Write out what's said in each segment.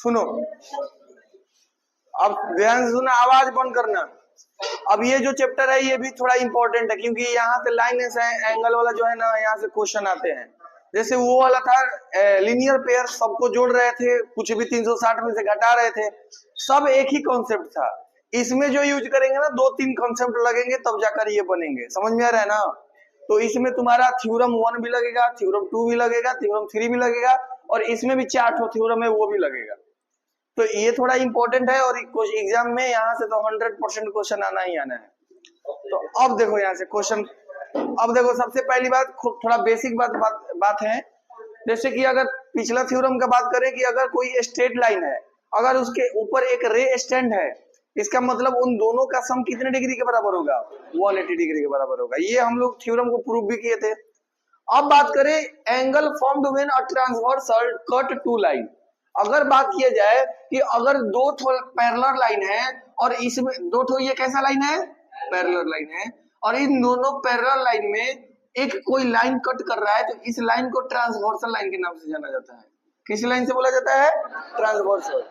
सुनो, अब ध्यान से सुना, आवाज बंद करना। अब ये जो चैप्टर है ये भी थोड़ा इंपॉर्टेंट है, क्योंकि यहाँ से लाइन एंगल वाला जो है ना, यहाँ से क्वेश्चन आते हैं। जैसे वो वाला था लीनियर पेयर, सबको जोड़ रहे थे, कुछ भी 360 में से घटा रहे थे, सब एक ही कॉन्सेप्ट था। इसमें जो यूज करेंगे ना, 2-3 कॉन्सेप्ट लगेंगे तब जाकर ये बनेंगे, समझ में आ रहा है ना। तो इसमें तुम्हारा थ्योरम 1 भी लगेगा, थ्योरम 2 भी लगेगा, थ्योरम 3 भी लगेगा, और इसमें भी 4 ठो थ्योरम है वो भी लगेगा। तो ये थोड़ा इंपॉर्टेंट है, और एग्जाम में यहाँ से तो 100% क्वेश्चन आना ही आना है। तो अब देखो यहाँ से क्वेश्चन, अब देखो सबसे पहली बात थोड़ा बेसिक बात है। जैसे कि अगर पिछला थ्योरम का बात करें कि अगर कोई स्ट्रेट लाइन है, अगर उसके ऊपर एक रे स्टैंड है, इसका मतलब उन दोनों का सम कितने डिग्री के बराबर होगा? 180 डिग्री के बराबर होगा। ये हम लोग थ्योरम को प्रूव भी किए थे। अब बात करें angle formed when a transversal cut two line. अगर बात किया जाए कि अगर दो पैरेलल लाइन है, और इसमें दो ठो, ये कैसा लाइन है? पैरेलल लाइन है, और इन दोनों पैरेलल लाइन में एक कोई लाइन कट कर रहा है, तो इस लाइन को ट्रांसवर्सल लाइन के नाम से जाना जाता है। किस लाइन से बोला जाता है? ट्रांसवर्सल।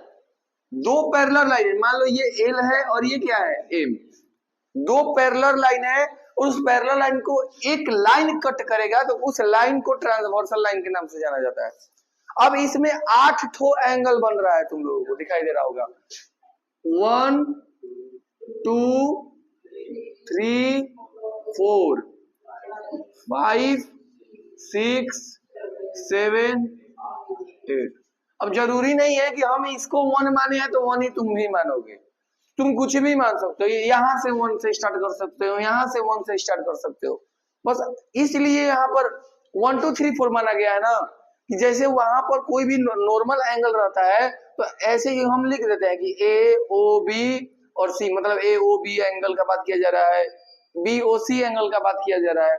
दो पैरेलल लाइन, मान लो ये एल है और ये क्या है? एम। दो पैरेलल लाइन है, और उस पैरेलल लाइन को एक लाइन कट करेगा, तो उस लाइन को ट्रांसवर्सल लाइन के नाम से जाना जाता है। अब इसमें 8 ठो एंगल बन रहा है, तुम लोगों को दिखाई दे रहा होगा। 1 2 3 4 5 6 7 8। अब जरूरी नहीं है कि हम इसको 1 माने हैं तो 1 ही तुम भी मानोगे, तुम कुछ भी मान सकते हो। यहां से 1 से स्टार्ट कर सकते हो, यहां से 1 से स्टार्ट कर सकते हो। बस इसलिए यहाँ पर 1 2 3 4 माना गया है ना, कि जैसे वहां पर कोई भी नॉर्मल एंगल रहता है, तो ऐसे ही हम लिख देते हैं कि ए ओ बी और सी, मतलब ए ओ बी एंगल का बात किया जा रहा है, बी ओ सी एंगल का बात किया जा रहा है।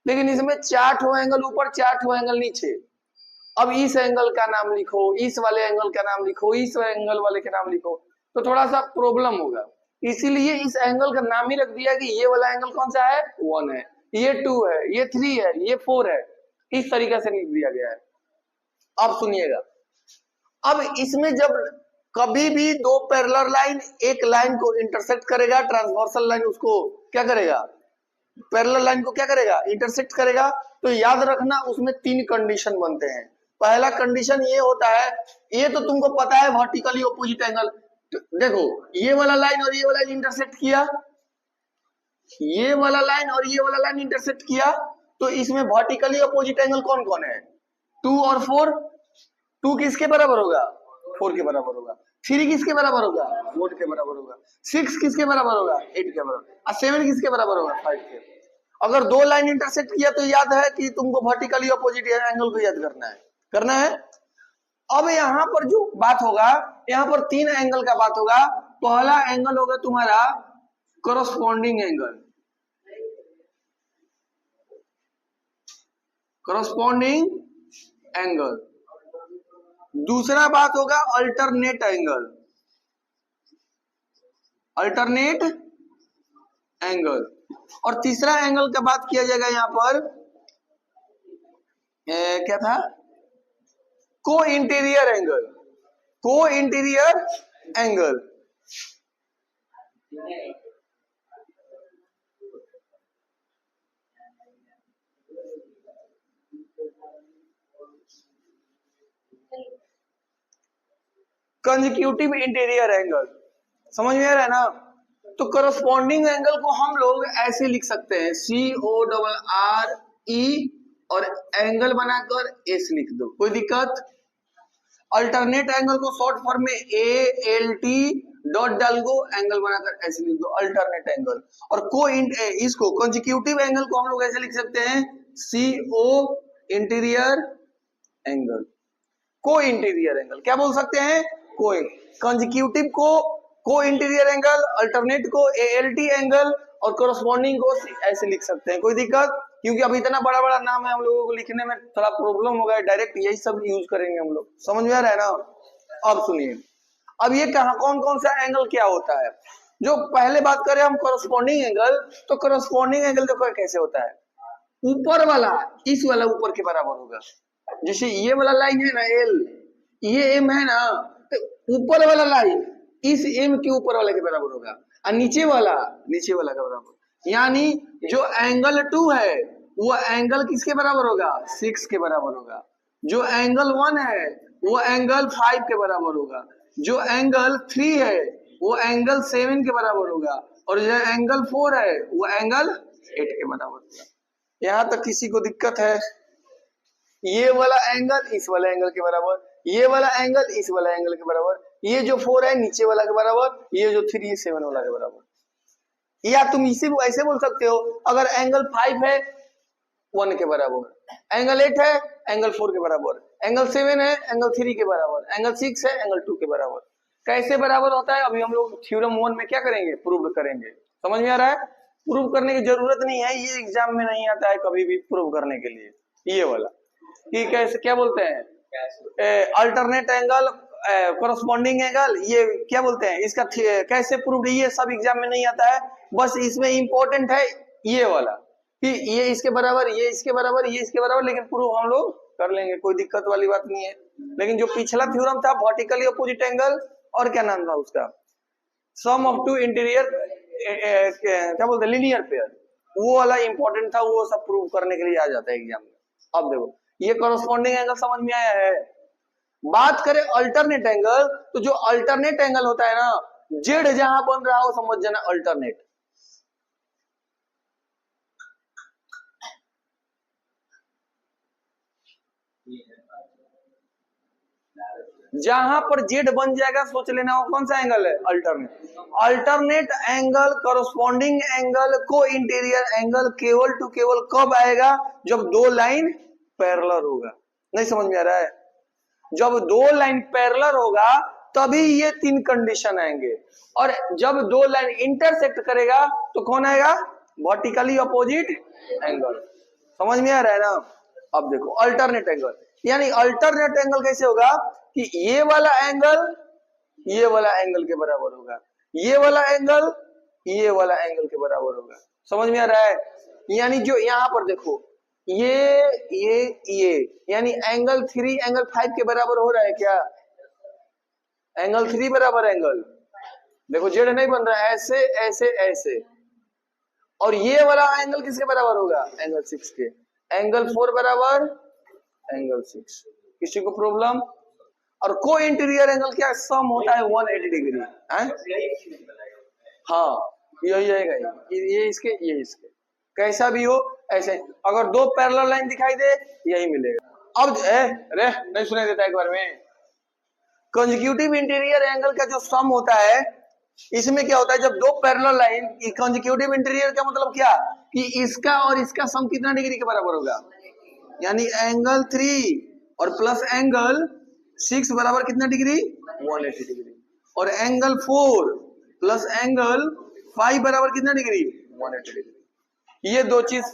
लेकिन इसमें 4 ठो एंगल ऊपर, 4 ठो एंगल नीचे। अब इस एंगल का नाम लिखो, इस वाले एंगल का नाम लिखो, इस एंगल वाले के नाम लिखो, तो थोड़ा सा प्रॉब्लम होगा। इसीलिए इस एंगल का नाम ही रख दिया कि ये वाला एंगल कौन सा है? 1 है, ये 2 है, ये 3 है, ये 4 है। इस तरीके से लिख दिया गया है। अब सुनिएगा, अब इसमें जब कभी भी दो पैरेलल लाइन एक लाइन को इंटरसेक्ट करेगा, ट्रांसवर्सल लाइन उसको क्या करेगा? पैरेलल लाइन को क्या करेगा? इंटरसेक्ट करेगा। तो याद रखना, उसमें 3 कंडीशन बनते हैं। पहला कंडीशन ये होता है, ये तो तुमको पता है, वर्टिकली ऑपोजिट एंगल। देखो, ये वाला लाइन और ये वाला लाइन इंटरसेक्ट किया, ये वाला लाइन और ये वाला लाइन इंटरसेक्ट किया, तो इसमें वर्टिकली ऑपोजिट एंगल कौन कौन है? 2 और 4। 2 किसके बराबर होगा? 4 के बराबर होगा। 3 किसके बराबर होगा? 4 के बराबर होगा। 6 किसके बराबर होगा? 8 के बराबर। और 7 किसके बराबर होगा? 5 के। अगर दो लाइन इंटरसेक्ट किया तो याद है कि तुमको वर्टिकली ऑपोजिट एंगल को याद करना है। अब यहाँ पर जो बात होगा, यहाँ पर 3 एंगल का बात होगा। पहला एंगल होगा तुम्हारा करस्पॉन्डिंग एंगल, करस्पॉन्डिंग एंगल। दूसरा बात होगा अल्टरनेट एंगल, अल्टरनेट एंगल। और तीसरा एंगल का बात किया जाएगा यहाँ पर क्या था? को इंटीरियर एंगल, को interior angle. Consecutive interior angle, समझ में आ रहा है ना। तो करस्पॉन्डिंग एंगल को हम लोग ऐसे लिख सकते हैं, CORRE और एंगल बनाकर एस लिख दो, कोई दिक्कत? अल्टरनेट एंगल को शॉर्ट फॉर्म में ALT डॉट डाल दो, एंगल बनाकर ऐसे लिख दो, अल्टरनेट एंगल। और इसको कंसेक्यूटिव एंगल को हम लोग ऐसे लिख सकते हैं, CO इंटीरियर एंगल, को इंटीरियर एंगल। क्या बोल सकते हैं? कोई कंसेक्यूटिव को को इंटीरियर एंगल, अल्टरनेट को ALT एंगल, और करस्पॉन्डिंग को ऐसे लिख सकते हैं। कोई दिक्कत? क्योंकि अब इतना बड़ा बड़ा नाम है, हम लोगों को लिखने में थोड़ा प्रॉब्लम होगा, डायरेक्ट यही सब यूज करेंगे हम लोग, समझ में आ रहा है ना। अब सुनिए, अब ये कहा कौन कौन सा एंगल क्या होता है। जो पहले बात करें हम करस्पॉन्डिंग एंगल, तो करस्पॉन्डिंग एंगल देखो कैसे होता है, ऊपर वाला इस वाला ऊपर के बराबर होगा। जैसे ये वाला लाइन है ना L, ये M है ना, तो ऊपर वाला लाइन इस एम के ऊपर वाले के बराबर होगा और नीचे वाला का बराबर, यानी जो एंगल 2 है वो एंगल किसके बराबर होगा, 6 के बराबर होगा। जो एंगल 1 है वो एंगल 5 के बराबर होगा। जो एंगल 3 है वो एंगल 7 के बराबर होगा, और जो एंगल 4 है वो एंगल 8 के बराबर होगा। यहाँ तक किसी को दिक्कत है? ये वाला एंगल इस वाला एंगल के बराबर, ये वाला एंगल इस वाला एंगल के बराबर, ये जो 4 है नीचे वाला के बराबर, ये जो 3 7 वाला के बराबर। या तुम इसे ऐसे बोल सकते हो, अगर एंगल 5 है 1 के बराबर, एंगल 8 है एंगल 4 के बराबर, एंगल 7 है एंगल 3 के बराबर, एंगल 6 है एंगल 2 के बराबर। कैसे बराबर होता है अभी हम लोग थ्योरम 1 में क्या करेंगे, प्रूव करेंगे। समझ में आ रहा है? प्रूव करने की जरूरत नहीं है, ये एग्जाम में नहीं आता है कभी भी प्रूव करने के लिए। ये वाला कि कैसे, क्या बोलते हैं, अल्टरनेट एंगल, कोरस्पॉन्डिंग एंगल, ये क्या बोलते हैं, इसका कैसे प्रूव, ये सब एग्जाम में नहीं आता है। बस इसमें इंपॉर्टेंट है ये वाला कि ये इसके बराबर, ये इसके बराबर, ये इसके बराबर, लेकिन प्रूव हम लोग कर लेंगे, कोई दिक्कत वाली बात नहीं है। लेकिन जो पिछला थ्योरम था वर्टिकली अपोजिट एंगल, और क्या नाम था उसका, सम ऑफ टू इंटीरियर, क्या बोलते हैं, लीनियर पेयर, वो वाला इंपॉर्टेंट था, वो सब प्रूव करने के लिए आ जाता है एग्जाम में। अब देखो ये कॉरस्पॉन्डिंग एंगल समझ में आया है। बात करें अल्टरनेट एंगल, तो जो अल्टरनेट एंगल होता है ना, जेड जहां बन रहा हो समझ जाना अल्टरनेट। जहां पर जेड बन जाएगा सोच लेना वो कौन सा एंगल है, alternate. Alternate angle corresponding angle को इंटीरियर एंगल केवल टू केवल कब आएगा, जब दो लाइन पैरेलल होगा। नहीं समझ में आ रहा है? जब दो लाइन पैरेलल होगा तभी ये तीन कंडीशन आएंगे, और जब दो लाइन इंटरसेक्ट करेगा तो कौन आएगा, वर्टिकली अपोजिट एंगल। समझ में आ रहा है ना? अब देखो अल्टरनेट एंगल, यानी अल्टरनेट एंगल कैसे होगा कि ये वाला एंगल के बराबर होगा, ये वाला एंगल ये वाला एंगल के बराबर होगा। समझ में आ रहा है? यानी जो यहाँ पर देखो ये यानी एंगल 3 एंगल 5 के बराबर हो रहा है क्या, एंगल 3 बराबर एंगल, देखो जेड नहीं बन रहा है, ऐसे ऐसे ऐसे, और ये वाला एंगल किसके बराबर होगा, एंगल 6 के। एंगल 4 बराबर एंगल 6, किसी को प्रॉब्लम? और को इंटीरियर एंगल क्या सम होता है 180 डिग्री है? हाँ यही आएगा, ये इसके कैसा भी हो ऐसे, अगर दो पैरेलल लाइन दिखाई दे यही मिलेगा। अब रे नहीं सुनाई देता एक बार में, कंसेक्यूटिव इंटीरियर एंगल का जो सम होता है, इसमें क्या होता है, जब दो पैरेलल लाइन, कंसेक्यूटिव इंटीरियर का मतलब क्या कि इसका और इसका सम कितना डिग्री के बराबर होगा, यानी एंगल 3 और प्लस एंगल 6 बराबर कितना डिग्री, 180 डिग्री, और एंगल 4 प्लस एंगल 5 बराबर कितना डिग्री, 180 डिग्री। ये दो चीज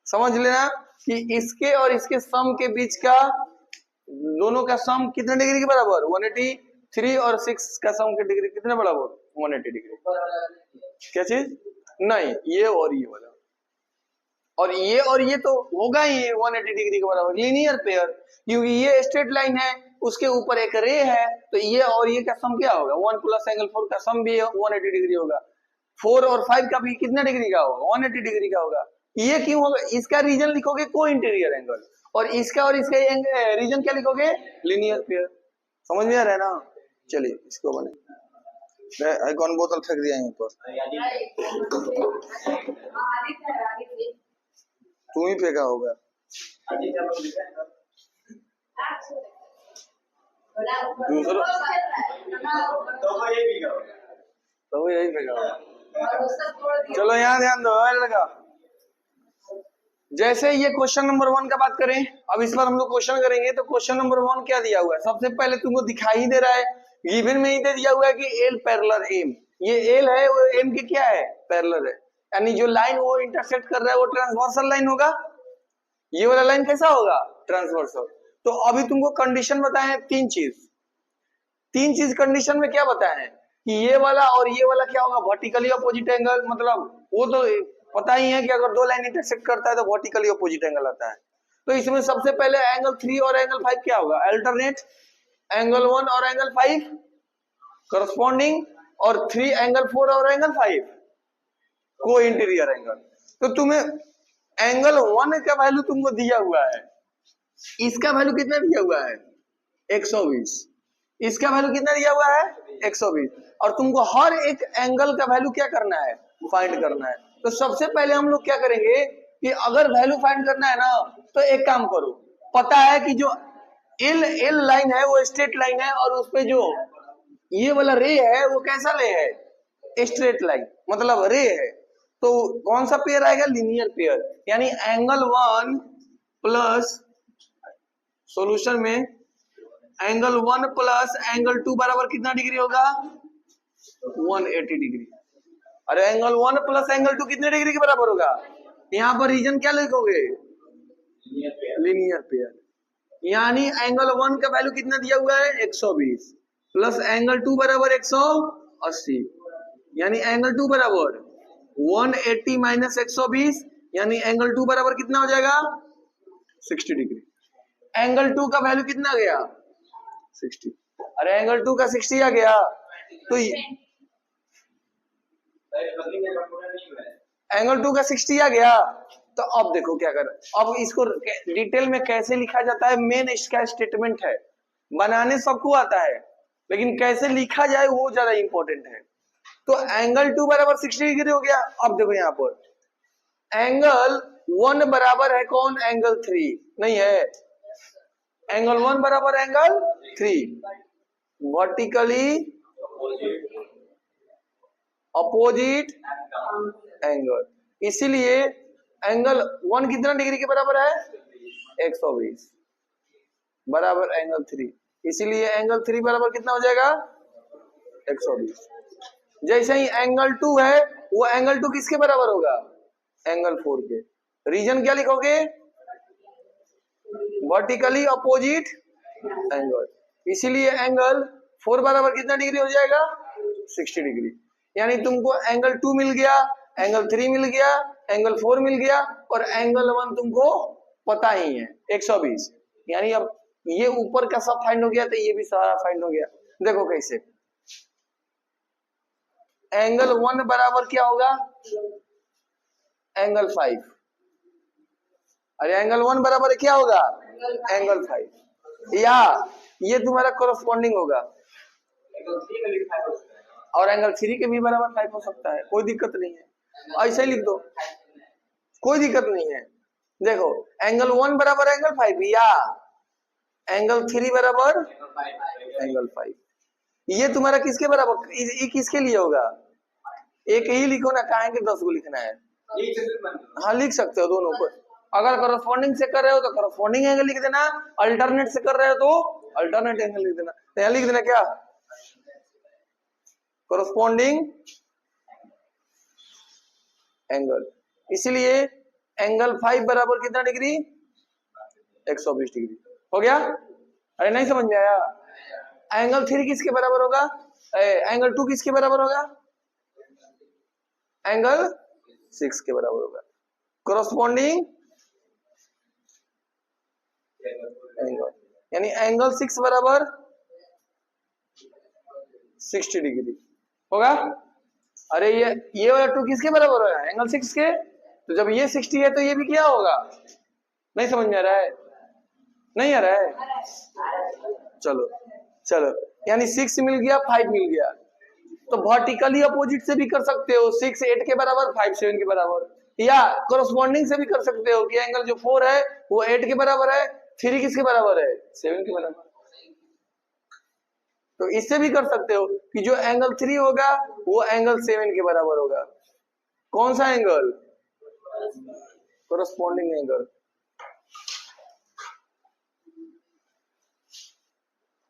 समझ लेना कि इसके और इसके सम के बीच का, दोनों का सम कितने डिग्री के बराबर, 183, और 6 का सम के डिग्री कितने बराबर, 180 डिग्री। क्या चीज, नहीं ये और ये वाला, और ये तो होगा ही 180 डिग्री के बराबर, लीनियर पेयर, क्योंकि ये स्ट्रेट लाइन है, उसके ऊपर एक रे है, तो ये और ये का सम क्या होगा, 1 प्लस एंगल 4 का सम भी 180 डिग्री होगा, 4 और 5 का भी कितना डिग्री का होगा, 180 डिग्री का होगा। ये क्यों होगा, इसका रीजन लिखोगे को इंटीरियर एंगल, और इसका रीजन क्या लिखोगे, लीनियर पेयर। समझ में आ रहा है ना? चलिए इसको बने, कौन बोतल फेंक दिया यहीं पर, तू ही फेंका होगा। दूसरा तो यही फेंका होगा। चलो यहाँ ध्यान दो लड़का, जैसे ये क्वेश्चन नंबर 1 का बात करें, अब इस पर हम लोग क्वेश्चन करेंगे, तो क्वेश्चन नंबर 1 क्या दिया हुआ है, सबसे पहले तुमको दिखाई दे रहा है, गिवन में ही दे दिया हुआ है कि एल पैरेलल एम, ये एल है वो एम के क्या है, पैरेलल है, यानी जो लाइन वो इंटरसेक्ट कर रहा है वो ट्रांसवर्सल लाइन होगा। ये वाला लाइन कैसा होगा, ट्रांसवर्सल। तो अभी तुमको कंडीशन बताए हैं तीन चीज कंडीशन में क्या बताए हैं कि ये वाला और ये वाला क्या होगा, वर्टिकली अपोजिट एंगल, मतलब वो तो पता ही है कि अगर दो लाइन इंटरसेक्ट करता है तो वर्टिकली अपोजिट एंगल आता है। तो इसमें सबसे पहले एंगल 3 और एंगल 5 क्या होगा, अल्टरनेट, एंगल 1 और एंगल 5 करस्पॉन्डिंग, और 3 एंगल 4 और एंगल 5 को इंटीरियर एंगल। तो तुम्हें एंगल 1 का वैल्यू तुमको दिया हुआ है, इसका वैल्यू कितना दिया हुआ है 120, इसका वैल्यू कितना दिया हुआ है 120, और तुमको हर एक एंगल का वैल्यू क्या करना है फाइंड करना है। तो सबसे पहले हम लोग क्या करेंगे कि अगर वैल्यू फाइंड करना है ना, तो एक काम करो, पता है कि जो एल लाइन है वो स्ट्रेट लाइन है, और उसपे जो ये वाला रे है वो कैसा रे है स्ट्रेट लाइन, मतलब रे है। तो कौन सा पेयर आएगा लीनियर पेयर, यानी एंगल 1 प्लस सॉल्यूशन में एंगल 1 प्लस एंगल 2 बराबर कितना डिग्री होगा 180 डिग्री। अरे एंगल 1 प्लस एंगल 2 कितने डिग्री के बराबर होगा, यहाँ पर रीजन क्या लिखोगे लीनियर पेयर। यानी एंगल 1 का वैल्यू कितना दिया हुआ है 120 प्लस एंगल 2 बराबर 180, यानी एंगल 2 बराबर 180 माइनस 120, यानी एंगल 2 बराबर कितना हो जाएगा 60 डिग्री। एंगल 2 का वैल्यू कितना गया 60। अरे एंगल 2 का 60 आ गया, तो एंगल 2 का 60 आ गया। तो अब देखो क्या कर, अब इसको डिटेल में कैसे लिखा जाता है, मेन इसका स्टेटमेंट है, बनाने सबको आता है लेकिन कैसे लिखा जाए वो ज्यादा इंपॉर्टेंट है। तो एंगल 2 बराबर 60 डिग्री हो गया। अब देखो यहाँ पर एंगल 1 बराबर है कौन एंगल 3 नहीं है, एंगल 1 बराबर एंगल 3 वर्टिकली अपोजिट एंगल, इसीलिए एंगल 1 कितना डिग्री के बराबर है 120 बराबर एंगल 3, इसीलिए एंगल 3 बराबर कितना हो जाएगा 120। जैसे ही एंगल 2 है वो एंगल 2 किसके बराबर होगा एंगल 4 के। रीजन क्या लिखोगे वर्टिकली अपोजिट एंगल, इसीलिए एंगल 4 बराबर कितना डिग्री हो जाएगा 60 डिग्री। यानी तुमको एंगल 2 मिल गया, एंगल 3 मिल गया, एंगल 4 मिल गया, और एंगल 1 तुमको पता ही है 120। यानी अब ये ऊपर का सब फाइंड हो गया तो ये भी सारा फाइंड हो गया। देखो कैसे, एंगल 1 बराबर क्या होगा एंगल 5, अरे एंगल 1 बराबर क्या होगा एंगल 5, या ये तुम्हारा कोरस्पॉन्डिंग होगा, और एंगल 3 के भी बराबर 5 हो सकता है, कोई दिक्कत नहीं है, ऐसे ही लिख दो कोई दिक्कत नहीं है। देखो एंगल 1 बराबर एंगल 5 या एंगल 3 बराबर एंगल 5, ये तुम्हारा किसके बराबर, ये किसके लिए होगा, एक ही लिखो ना, काहे के 10 को लिखना है, हाँ लिख सकते हो दोनों को। अगर करस्पॉन्डिंग से कर रहे हो तो करस्पॉन्डिंग एंगल लिख देना, अल्टरनेट से कर रहे हो तो अल्टरनेट एंगल लिख देना। तो यहाँ लिख देना क्या करस्पॉन्डिंग एंगल, इसलिए एंगल 5 बराबर कितना डिग्री 120 डिग्री हो गया। अरे नहीं समझ में आया, एंगल 3 किसके बराबर होगा, एंगल 2 किसके बराबर होगा एंगल 6 के बराबर होगा। करस्पॉन्डिंग एंगल यानी एंगल 6 बराबर 60 डिग्री होगा। अरे ये वाला 2 किसके बराबर होगा एंगल 6 के, तो जब ये 60 है तो ये भी क्या होगा, नहीं समझ में आ रहा है, नहीं आ रहा है, चलो चलो, यानी 6 मिल गया 5 मिल गया, तो वर्टिकली अपोजिट से भी कर सकते हो, 6 8 के बराबर 5 7 के बराबर, या कोरस्पॉन्डिंग से भी कर सकते हो कि एंगल जो 4 है वो 8 के बराबर है, 3 किसके बराबर है 7 के बराबर। तो इससे भी कर सकते हो कि जो एंगल 3 होगा वो एंगल 7 के बराबर होगा। कौन सा एंगल कोरस्पॉन्डिंग एंगल,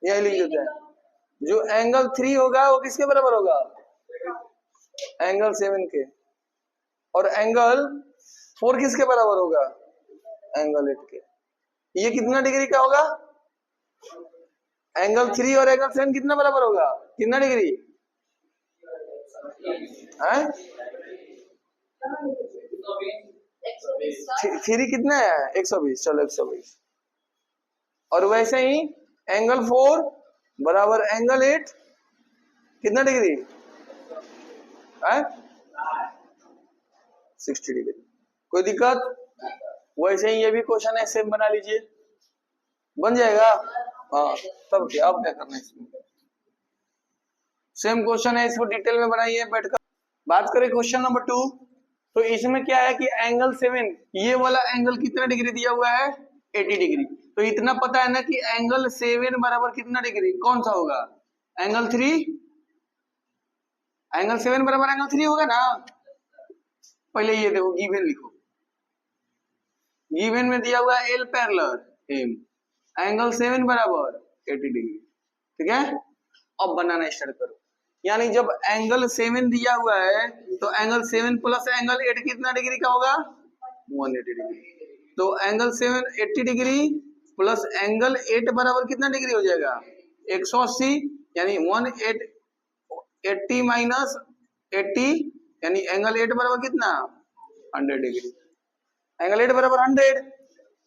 यही लिख देते हैं, जो एंगल 3 होगा वो किसके बराबर होगा एंगल 7 के, और एंगल 4 किसके बराबर होगा एंगल 8 के। ये कितना डिग्री का होगा एंगल 3 और एंगल 7 कितना बराबर होगा, कितना डिग्री है 3 कितना है 120, चलो 120। और वैसे ही एंगल 4 बराबर एंगल 8 कितना डिग्री है 60 डिग्री। कोई दिक्कत? वैसे ही ये भी क्वेश्चन है, सेम बना लीजिए, बन जाएगा। हाँ तब क्या, अब क्या करना है इसमें, सेम क्वेश्चन है, इसको डिटेल में बनाइए बैठकर। बात करें क्वेश्चन नंबर 2, तो इसमें क्या है कि एंगल 7, ये वाला एंगल कितना डिग्री दिया हुआ है 80 डिग्री। तो इतना पता है ना कि एंगल 7 बराबर कितना डिग्री, कौन सा होगा, एंगल 3। एंगल 7 बराबर एंगल 3 होगा ना। पहले ये देखो गिवन लिखो, गिवन में दिया हुआ है एल पैरेलल एम, एंगल 7 बराबर 80 डिग्री, ठीक है। अब बनाना स्टार्ट करो, यानी जब एंगल 7 दिया हुआ है तो एंगल 7 प्लस एंगल 8 कितना डिग्री का होगा 180 डिग्री। तो एंगल 7 80 डिग्री प्लस एंगल 8 बराबर कितना डिग्री हो जाएगा 180, यानी 180 माइनस 80, यानी एंगल 8 बराबर कितना 100 डिग्री। एंगल 8 बराबर 100,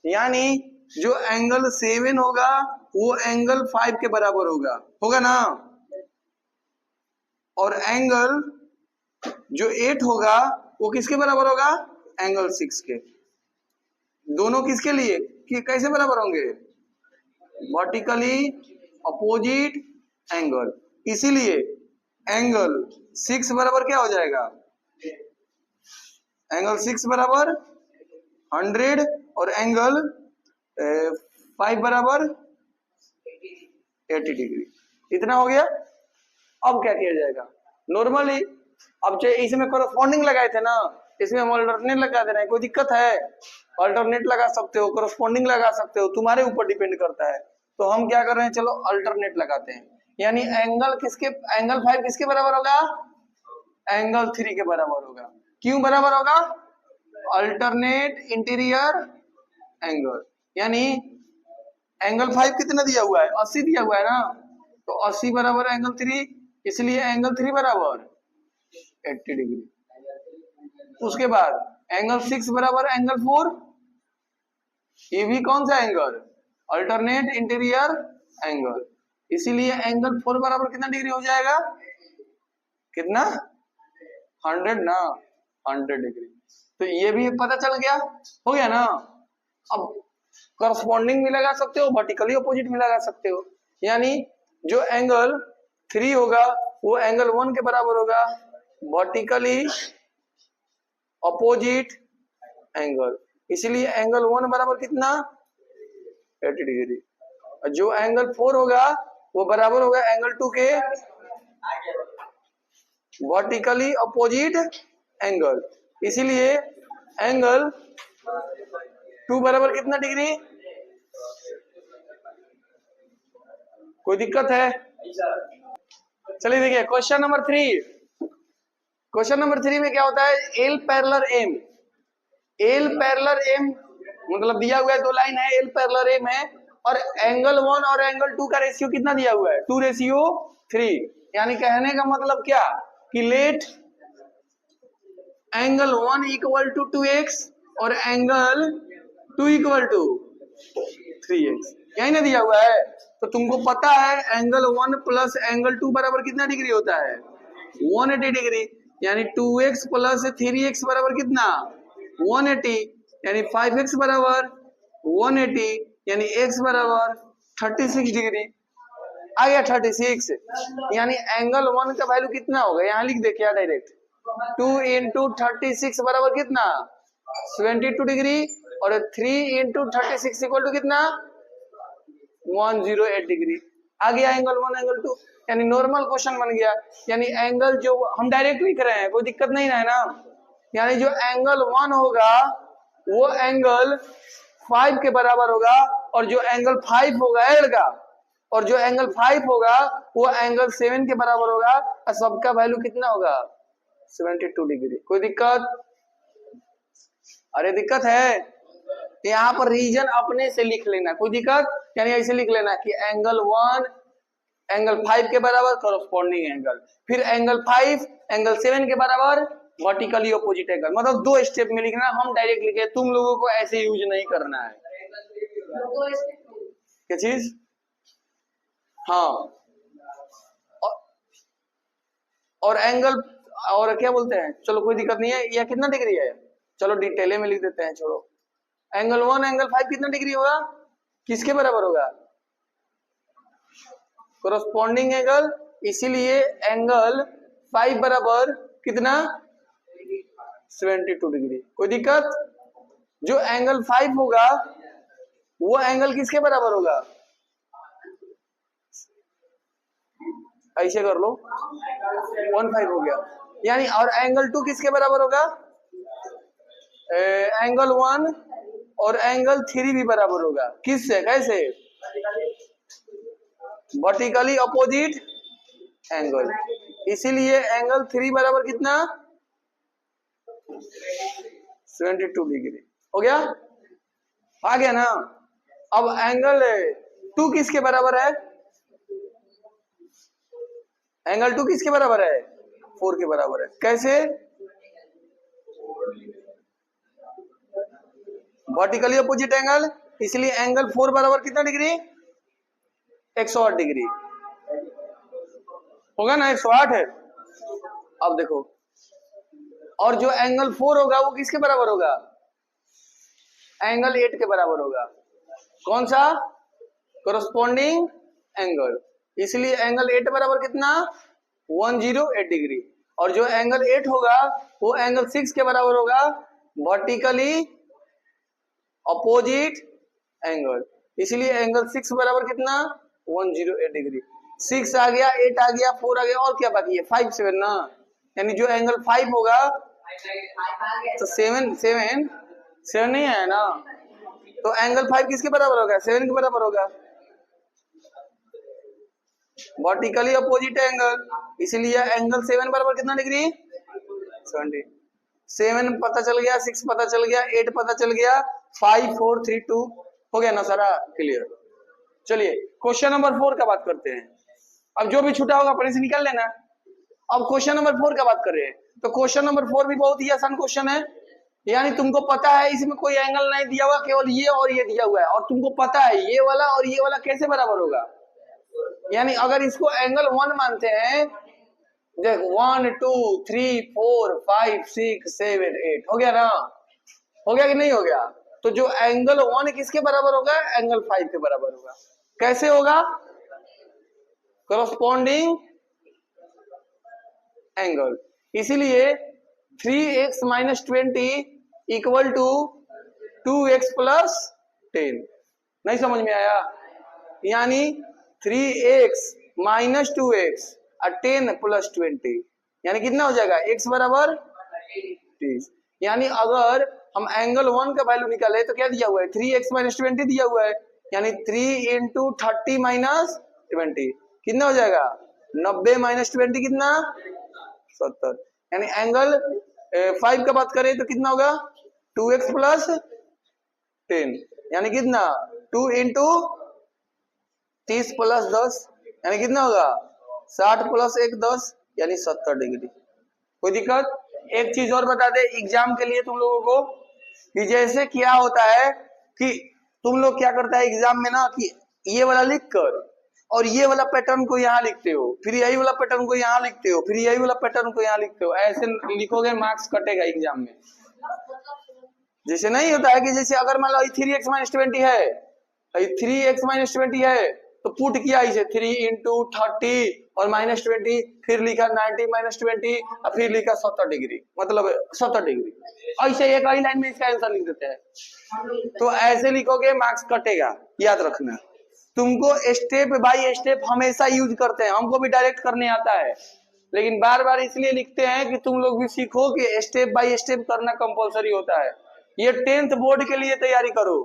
यानी जो एंगल 7 होगा वो एंगल 5 के बराबर होगा ना। और एंगल जो 8 होगा वो किसके बराबर होगा एंगल 6 के। दोनों किसके लिए कि कैसे बराबर होंगे, वर्टिकली अपोजिट एंगल, इसीलिए एंगल 6 बराबर क्या हो जाएगा, एंगल 6 बराबर 100 और एंगल 5 बराबर 80 डिग्री। इतना हो गया। अब क्या किया जाएगा, नॉर्मली अब जो इसमें कोरस्पॉन्डिंग लगाए थे ना, इसमें हम अल्टरनेट लगा दे रहे हैं, कोई दिक्कत है, अल्टरनेट लगा सकते हो, कोरस्पॉन्डिंग लगा सकते हो, तुम्हारे ऊपर डिपेंड करता है। तो हम क्या कर रहे हैं, चलो अल्टरनेट लगाते हैं, यानी एंगल 5 किसके बराबर होगा, एंगल 3 के बराबर होगा। क्यों बराबर होगा, अल्टरनेट इंटीरियर एंगल, यानी एंगल 5 कितना दिया हुआ है 80 दिया हुआ है ना, तो 80 बराबर एंगल 3, इसलिए एंगल 3 बराबर 80 डिग्री। उसके बाद एंगल 6 बराबर एंगल 4, ये भी कौन सा एंगल, अल्टरनेट इंटीरियर एंगल, इसीलिए एंगल 4 बराबर कितना डिग्री हो जाएगा, कितना 100 ना, 100 डिग्री। तो ये भी पता चल गया, हो गया ना। अब करस्पॉन्डिंग भी लगा सकते हो, वर्टिकली अपोजिट भी लगा सकते हो, यानी जो एंगल 3 होगा वो एंगल 1 के बराबर होगा, वर्टिकली अपोजिट एंगल, इसलिए एंगल 1 बराबर कितना 80 डिग्री। जो एंगल 4 होगा वो बराबर होगा एंगल 2 के, वर्टिकली अपोजिट एंगल, इसीलिए एंगल 2 बराबर कितना डिग्री। कोई दिक्कत है, चलिए देखिए क्वेश्चन नंबर 3। क्वेश्चन नंबर 3 में क्या होता है, l parallel m, l parallel m मतलब दिया हुआ है, दो लाइन है, एल पैरेलल एम है, और एंगल 1 और एंगल 2 का रेशियो कितना दिया हुआ है 2:3, यानी कहने का मतलब क्या कि let angle 1 equal to 2x और एंगल 2 इक्वल टू 3x, यही ना दिया हुआ है। तो तुमको पता है एंगल 1 प्लस एंगल 2 बराबर कितना डिग्री होता है 180 डिग्री, यानी 2x प्लस 3x बराबर कितना 180, यानी 5x बराबर 180, यानी x बराबर 36 डिग्री आ गया 36, यानी एंगल 1 का वैल्यू कितना होगा, यहाँ लिख दे क्या डायरेक्ट, 2 इंटू 36 बराबर कितना 72 डिग्री, और 3 इंटू 36 इक्वल टू कितना 108 डिग्री। आ गया एंगल 1 एंगल 2, यानी नॉर्मल क्वेश्चन बन गया, यानी एंगल जो हम डायरेक्ट लिख रहे हैं कोई दिक्कत नहीं है ना, यानी जो एंगल 1 होगा वो एंगल 5 के बराबर होगा, और जो एंगल 5 होगा एल का, और जो एंगल 5 होगा वो एंगल 7 के बराबर होगा, और सबका वैल्यू कितना होगा 72 डिग्री। कोई दिक्कत, अरे दिक्कत है, यहाँ पर रीजन अपने से लिख लेना, कोई दिक्कत, यानी ऐसे लिख लेना कि एंगल 1 एंगल 5 के बराबर कॉरस्पॉन्डिंग एंगल, फिर एंगल 5 एंगल 7 के बराबर वर्टिकली अपोजिट एंगल, मतलब 2 स्टेप में लिखना, हम डायरेक्ट लिखे, तुम लोगों को ऐसे यूज नहीं करना है। क्या चीज, हाँ और एंगल और क्या बोलते हैं, चलो कोई दिक्कत नहीं है, यह कितना डिग्री है, चलो डिटेल में लिख देते हैं, छोड़ो। एंगल 1 एंगल 5 कितना डिग्री होगा, किसके बराबर होगा, कोरोस्पोंडिंग एंगल, इसीलिए एंगल 5 बराबर कितना 72 डिग्री। कोई दिक्कत, जो एंगल 5 होगा वो एंगल किसके बराबर होगा, ऐसे कर लो 1.5 हो गया, यानी और एंगल 2 किसके बराबर होगा, एंगल 1 और एंगल 3 भी बराबर होगा, किससे, कैसे, वर्टिकली अपोजिट एंगल, इसीलिए एंगल 3 बराबर कितना 72 डिग्री हो गया, आ गया ना। अब एंगल 2 किसके बराबर है, एंगल 2 किसके बराबर है 4 के बराबर है, कैसे, वर्टिकली अपोजिट एंगल, इसलिए एंगल 4 बराबर कितना डिग्री 108 डिग्री होगा ना, 108 है। अब देखो, और जो एंगल 4 होगा वो किसके बराबर होगा, एंगल 8 के बराबर होगा, कौन सा, कोरोस्पोंडिंग एंगल, इसलिए एंगल 8 बराबर कितना 108 डिग्री, और जो एंगल 8 होगा वो एंगल 6 के बराबर होगा, वर्टिकली अपोजिट एंगल, इसलिए एंगल 6 बराबर कितना 108 डिग्री, 6 आ गया, 8 आ गया, 4 आ गया, और क्या बाकी है 5 7 ना, यानी जो एंगल 5 होगा तो 7 नहीं है ना, तो एंगल 5 किसके बराबर होगा 7 के बराबर होगा, वर्टिकली अपोजिट एंगल, इसलिए एंगल 7 बराबर कितना डिग्री 70, 7 पता चल गया, 6 पता चल गया, 8 पता चल गया, 5 4 3 2 हो गया ना सारा क्लियर। चलिए क्वेश्चन नंबर 4 का बात करते हैं, अब जो भी छूटा होगा अपने से निकाल लेना। अब क्वेश्चन नंबर 4 का बात कर रहे हैं, तो क्वेश्चन नंबर 4 भी बहुत ही आसान क्वेश्चन है, यानी तुमको पता है इसमें कोई एंगल नहीं दिया हुआ, केवल ये और ये दिया हुआ है, और तुमको पता है ये वाला और ये वाला कैसे बराबर होगा, यानी अगर इसको एंगल 1 मानते हैं, देख 1 2 3 4 5 6 7 8 हो गया ना, हो गया कि नहीं हो गया, तो जो एंगल 1 किसके बराबर होगा एंगल 5 के बराबर होगा, कैसे होगा, कोरोस्पोंडिंग एंगल, इसीलिए 3x - 20 इक्वल टू 2x + 10, नहीं समझ में आया, यानी 3x - 2x और 10 + 20 यानी कितना हो जाएगा x बराबर 30, यानी अगर हम एंगल 1 का वैल्यू निकाले तो क्या दिया हुआ है 3x - 20 दिया हुआ है, यानी 3 × 30 - 20 कितना हो जाएगा 90 - 20 कितना 70, यानी एंगल 5 का बात करें तो कितना होगा 2x + 10 यानी कितना 2 × 30 + 10 यानी कितना होगा 60 + 1 10 यानी 70 डिग्री। कोई दिक्कत, एक चीज और बता दे एग्जाम के लिए तुम लोगों को, कि जैसे क्या होता है कि तुम लोग क्या करता है एग्जाम में ना, कि ये वाला लिख कर और ये वाला पैटर्न को यहाँ लिखते हो, फिर यही वाला पैटर्न को यहाँ लिखते हो, फिर यही वाला पैटर्न को यहाँ लिखते हो, ऐसे लिखोगे मार्क्स कटेगा एग्जाम में। जैसे नहीं होता है कि जैसे अगर मान लो 3x - 20 है, 3x - 20 है तो पुट किया इसे 3 × 30 और -20, फिर लिखा 90 - 20 और फिर लिखा 70 डिग्री, मतलब 70 डिग्री, ऐसे एक ही लाइन में इसका आंसर लिख देते हैं। तो ऐसे लिखोगे मार्क्स कटेगा, याद रखना। तुमको स्टेप बाय स्टेप हमेशा यूज करते हैं, हमको भी डायरेक्ट करने आता है, लेकिन बार बार इसलिए लिखते हैं कि तुम लोग भी सीखो कि स्टेप बाय स्टेप करना कंपलसरी होता है। ये 10th बोर्ड के लिए तैयारी करो,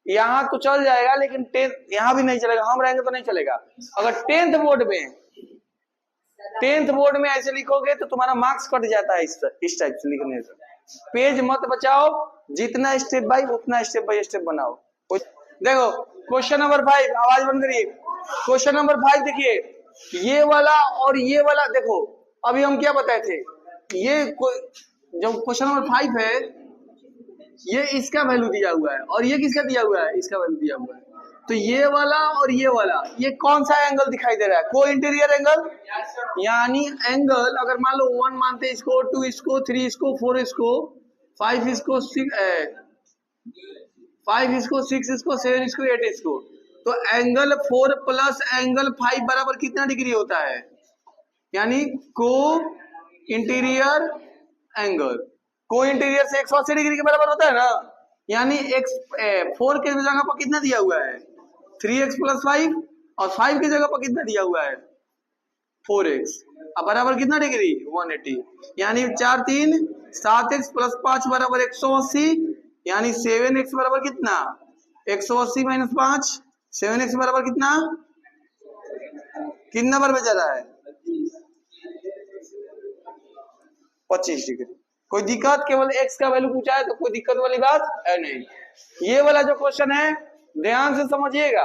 यहाँ तो चल जाएगा लेकिन 10th यहाँ भी नहीं चलेगा, हम रहेंगे तो नहीं चलेगा। अगर 10th बोर्ड में ऐसे लिखोगे तो तुम्हारा मार्क्स कट जाता है इस टाइप से लिखने से। पेज मत बचाओ, जितना स्टेप बाय स्टेप बनाओ। देखो क्वेश्चन नंबर 5, आवाज बंद करिए। क्वेश्चन नंबर 5 देखिए, ये वाला और ये वाला देखो, अभी हम क्या बताए थे, ये जो क्वेश्चन नंबर 5 है ये इसका वैल्यू दिया हुआ है और ये किसका दिया हुआ है, इसका वैल्यू दिया हुआ है। तो ये वाला और ये कौन सा एंगल दिखाई दे रहा है? को इंटीरियर एंगल, यानी एंगल अगर मान लो 1 मानते हैं इसको, 2 इसको, 3 इसको, 4 इसको, 5 इसको, 5 इसको, 6 इसको, 7 इसको, 8 इसको, तो एंगल 4 प्लस एंगल 5 बराबर कितना डिग्री होता है? यानी को इंटीरियर एंगल, को इंटीरियर से 180 डिग्री के बराबर होता है ना। यानी x 4 के जगह पर कितना दिया हुआ है? 3x + 5, और 5 की जगह पर कितना दिया हुआ है? 4x, अब बराबर कितना डिग्री? 180। यानी 4 3 7x + 5 बराबर 180, यानी 7x बराबर कितना? 180 - 5, 7x बराबर कितना? कितना नंबर बचा रहा है? 25 डिग्री। कोई दिक्कत? केवल x का वैल्यू पूछा है तो कोई दिक्कत वाली बात है नहीं। ये वाला जो क्वेश्चन है ध्यान से समझिएगा।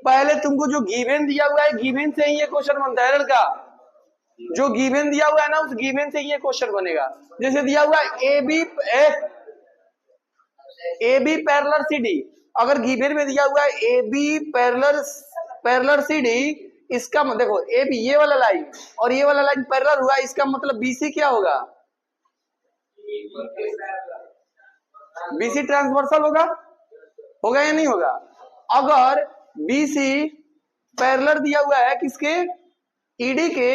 पहले तुमको जो गिवन दिया हुआ है, गिवन से ही ये क्वेश्चन बनता है लड़का। जो गिवन दिया हुआ है ना, उस गिवन से ये क्वेश्चन बनेगा। जैसे दिया हुआ है A B parallel C D, अगर गिवन में दिया हुआ है A B parallel C D, इसका देखो ए बी ये वाला लाइन और ये वाला लाइन पैरेलल हुआ, इसका मतलब बीसी क्या होगा? बीसी ट्रांसवर्सल होगा या नहीं होगा? अगर बीसी पैरेलल दिया हुआ है किसके? ईडी के,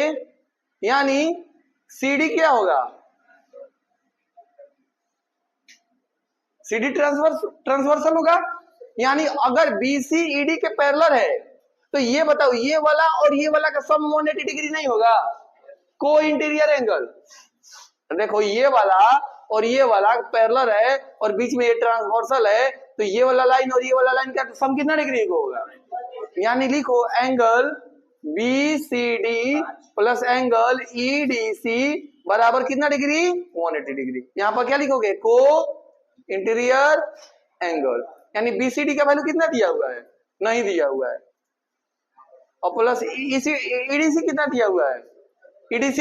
यानी सीडी क्या होगा? सीडी ट्रांसवर्सल होगा। यानी अगर बीसी ईडी के पैरेलल है तो ये बताओ ये वाला और ये वाला का सम 180 डिग्री नहीं होगा? को इंटीरियर एंगल, देखो ये वाला और ये वाला पैरेलल है और बीच में ये ट्रांसवर्सल है, तो ये वाला लाइन और ये वाला लाइन का सम कितना डिग्री को होगा? यानी लिखो angle BCD plus angle EDC बराबर कितना डिग्री? 180 डिग्री। यहाँ पर क्या लिखोगे? को इंटीरियर एंगल, यानी BCD का वैल्यू कितना दिया हुआ है? नहीं दिया हुआ है, और प्लस EDC कितना दिया हुआ है? EDC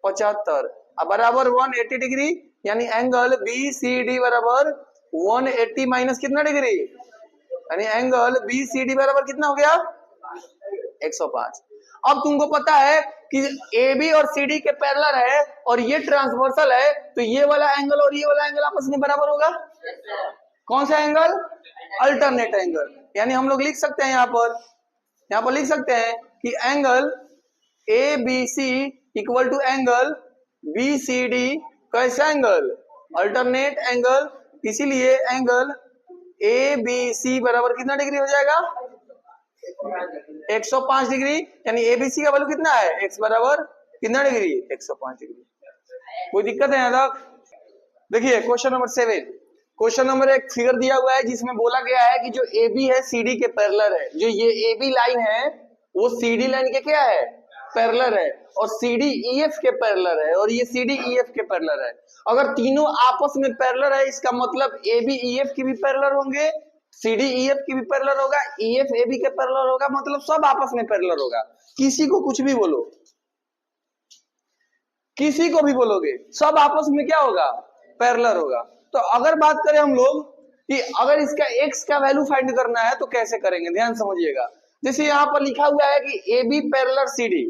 75 बराबर 180 डिग्री, यानी एंगल BCD बराबर 180 माइनस कितना डिग्री? यानी एंगल BCD बराबर कितना हो गया? 105। अब तुमको पता है कि AB और CD के पैरेलल है और ये ट्रांसवर्सल है, तो ये वाला एंगल और ये वाला एंगल आपस में बराबर होगा। कौन सा एंगल? Alternate angle. यानी हम लोग लिख सकते हैं यहाँ पर लिख सकते हैं कि angle ABC equal to angle BCD, कैसा एंगल? Alternate angle. इसीलिए एंगल ABC बराबर कितना डिग्री हो जाएगा? 105 डिग्री। यानी ABC का वैल्यू कितना है? x बराबर कितना डिग्री? 105 डिग्री। कोई दिक्कत है यहाँ तक? देखिए क्वेश्चन नंबर 7। क्वेश्चन नंबर एक फिगर दिया हुआ है जिसमें बोला गया है कि जो AB है CD के पैरेलल है। जो ये AB लाइन है वो CD लाइन के क्या है? पैरेलल है, और CD EF के पैरेलल है, और ये CD EF के पैरेलल है। अगर तीनों आपस में पैरेलल है, इसका मतलब AB EF की भी पैरेलल होंगे, CD EF की भी पैरेलल होगा, EF AB के पैरेलल होगा, मतलब सब आपस में पैरेलल होगा। किसी को कुछ भी बोलो, किसी को भी बोलोगे, सब आपस में क्या होगा? पैरेलल होगा। तो अगर बात करें हम लोग कि अगर इसका x का वैल्यू फाइंड करना है तो कैसे करेंगे, ध्यान समझिएगा। जैसे यहाँ पर लिखा हुआ है कि AB पैरेलल CD,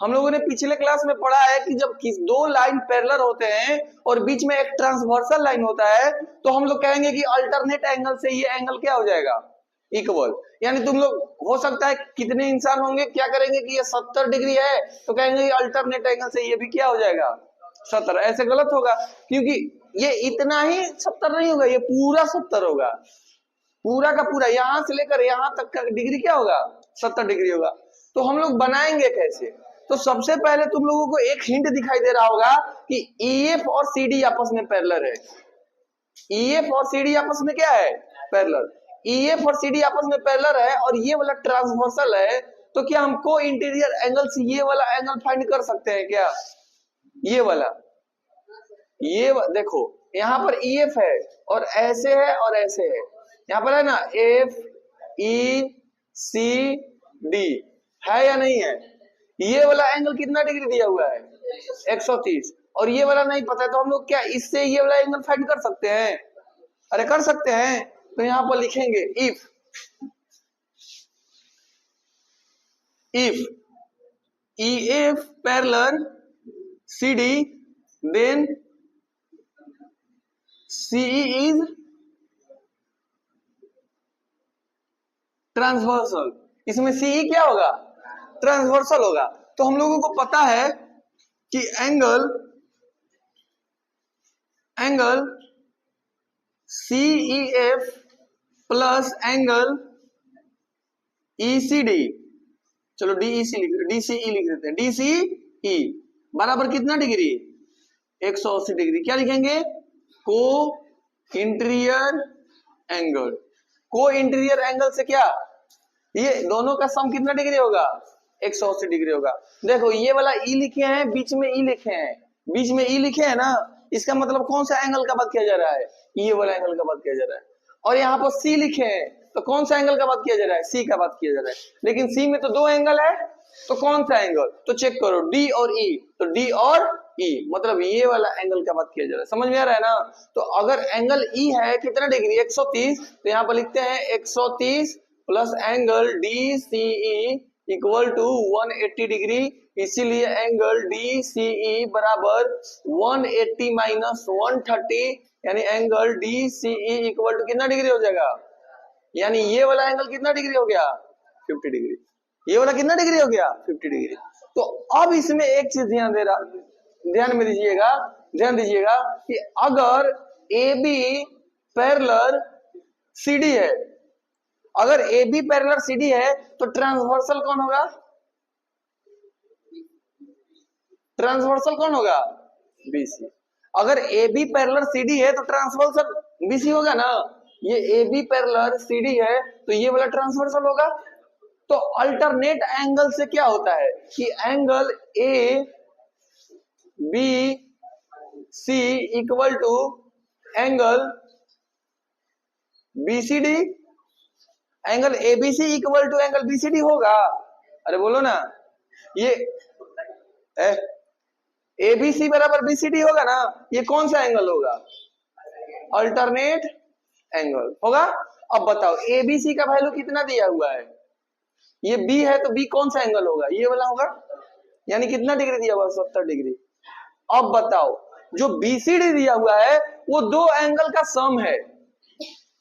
हम लोगों ने पिछले क्लास में पढ़ा है कि जब दो लाइन पैरेलल होते हैं और बीच में एक ट्रांसवर्सल लाइन होता है तो हम लोग कहेंगे कि अल्टरनेट एंगल से ये एंगल क्या हो जाएगा? इक्वल। यानी तुम लोग हो सकता है कितने इंसान होंगे क्या करेंगे कि ये 70 डिग्री है तो कहेंगे अल्टरनेट एंगल से ये भी क्या हो जाएगा? 70। ऐसे गलत होगा, क्योंकि ये इतना ही 70 नहीं होगा, ये पूरा 70 होगा, पूरा का पूरा यहां से लेकर यहां तक का डिग्री क्या होगा? 70 डिग्री होगा। तो हम लोग बनाएंगे कैसे? तो सबसे पहले तुम लोगों को एक हिंट दिखाई दे रहा होगा कि EF और CD आपस में पैरेलल है। EF और CD आपस में क्या है? पैरेलल। EF और CD आपस में पैरेलल है और ये वाला ट्रांसवर्सल है, तो क्या हमको इंटीरियर एंगल से ये वाला एंगल फाइंड कर सकते हैं क्या? ये वाला, ये देखो यहाँ पर EF है और ऐसे है और ऐसे है, यहाँ पर है ना FECD है या नहीं है? ये वाला एंगल कितना डिग्री दिया हुआ है? 130। और ये वाला नहीं पता है तो हम लोग क्या इससे ये वाला एंगल फाइंड कर सकते हैं? अरे कर सकते हैं। तो यहाँ पर लिखेंगे if, if EF parallel CD, then CE is transversal. इसमें CE क्या होगा? ट्रांसवर्सल होगा। तो हम लोगों को पता है कि angle CEF plus angle ECD, चलो DEC DCE लिख देते हैं, DCE बराबर कितना डिग्री? 180 डिग्री। क्या लिखेंगे? को इंटीरियर एंगल। को इंटीरियर एंगल से क्या, ये दोनों का सम कितना डिग्री होगा? 180 डिग्री होगा। देखो ये वाला ई लिखे हैं, बीच में ई लिखे हैं, बीच में ई लिखे हैं ना, इसका मतलब कौन सा एंगल का बात किया जा रहा है? ये वाला एंगल का बात किया जा रहा है। और यहाँ पर सी लिखे हैं, तो कौन सा एंगल का बात किया जा रहा है? सी का बात किया जा रहा है। लेकिन सी में तो दो एंगल है, तो कौन सा एंगल? तो चेक करो, डी और ई, तो डी और ई मतलब ये वाला एंगल का बात किया जा रहा है। समझ में आ रहा है ना? तो अगर एंगल ई है कितना डिग्री? 130, तो यहाँ पर लिखते हैं 130 plus angle DCE equal to 180 degree. इसीलिए एंगल DCE बराबर 180 माइनस 130, यानी एंगल DCE इक्वल टू कितना डिग्री हो जाएगा? यानी ये वाला एंगल कितना डिग्री हो गया? 50 डिग्री। ये वाला कितना डिग्री हो गया? 50 डिग्री। तो अब इसमें एक चीज ध्यान में दीजिएगा, ध्यान दीजिएगा कि अगर AB पैरेलल CD है, अगर AB पैरेलल CD है तो ट्रांसवर्सल कौन होगा? ट्रांसवर्सल कौन होगा? BC। अगर AB पैरेलल CD है तो ट्रांसवर्सल BC होगा ना। ये AB पैरेलल CD है तो ये वाला ट्रांसवर्सल होगा। तो अल्टरनेट एंगल से क्या होता है कि angle ABC equal to angle BCD, angle ABC equal to angle BCD होगा। अरे बोलो ना, ये ABC बराबर BCD होगा ना। ये कौन सा एंगल होगा? अल्टरनेट एंगल होगा। अब बताओ ABC का वैल्यू कितना दिया हुआ है? ये B है तो B कौन सा एंगल होगा? ये वाला होगा, यानी कितना डिग्री दिया हुआ है? 70 डिग्री। अब बताओ जो BCD दिया हुआ है वो दो एंगल का सम है।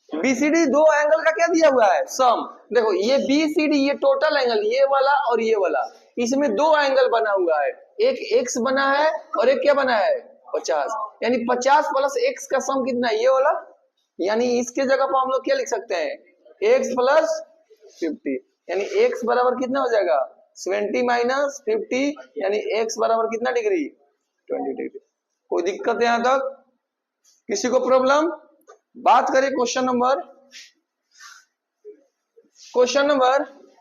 BCD दो एंगल का क्या दिया हुआ है? सम। देखो ये BCD, ये टोटल एंगल, ये वाला और ये वाला, इसमें दो एंगल बना हुआ है, एक x बना है और एक क्या बना है? 50। यानी 50 प्लस x का सम कितना है? ये वाला। यानी इसके जगह पर हम लोग क्या लिख सकते हैं? x प्लस 50, यानी x बराबर कितना हो जाएगा? 70 माइनस 50, यानी x बराबर कितना डिग्री? 20 डिग्री। कोई दिक्कत है यहां तक? किसी को प्रॉब्लम? बात करें क्वेश्चन नंबर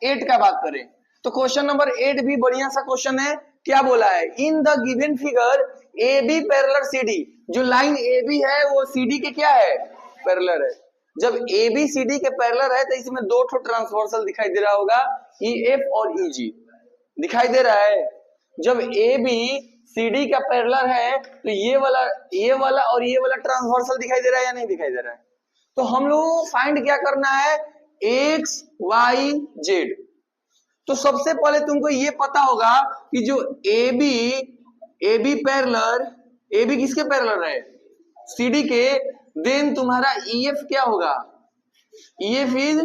8 का बात करें तो क्वेश्चन नंबर 8 भी बढ़िया सा क्वेश्चन है। क्या बोला है? In the given figure AB parallel CD, जो लाइन AB है वो CD के क्या है? पैरेलल है। जब AB CD के पैरेलल है तो इसमें दो ठो ट्रांसवर्सल दिखाई दे रहा होगा, EF और EG दिखाई दे रहा है। जब AB CD का पैरेलल है तो ये वाला और ये वाला ट्रांसवर्सल दिखाई दे रहा है या नहीं दिखाई दे रहा है? तो हम लोगों को फाइंड क्या करना है? X Y Z। तो सबसे पहले तुमको ये पता होगा कि जो AB पैरेलल, AB किसके पैरेलल है? CD के। देन तुम्हारा EF क्या होगा? EF इज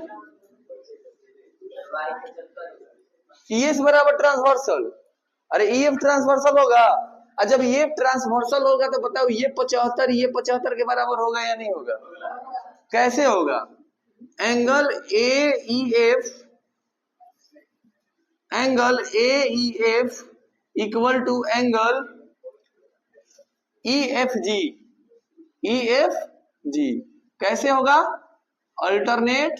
ES बराबर ट्रांसवर्सल। अरे EF ट्रांसवर्सल होगा, और जब ये ट्रांसवर्सल होगा तो बताओ ये 75 के बराबर होगा या नहीं होगा? कैसे होगा? Angle AEF equal to angle EFG। कैसे होगा? Alternate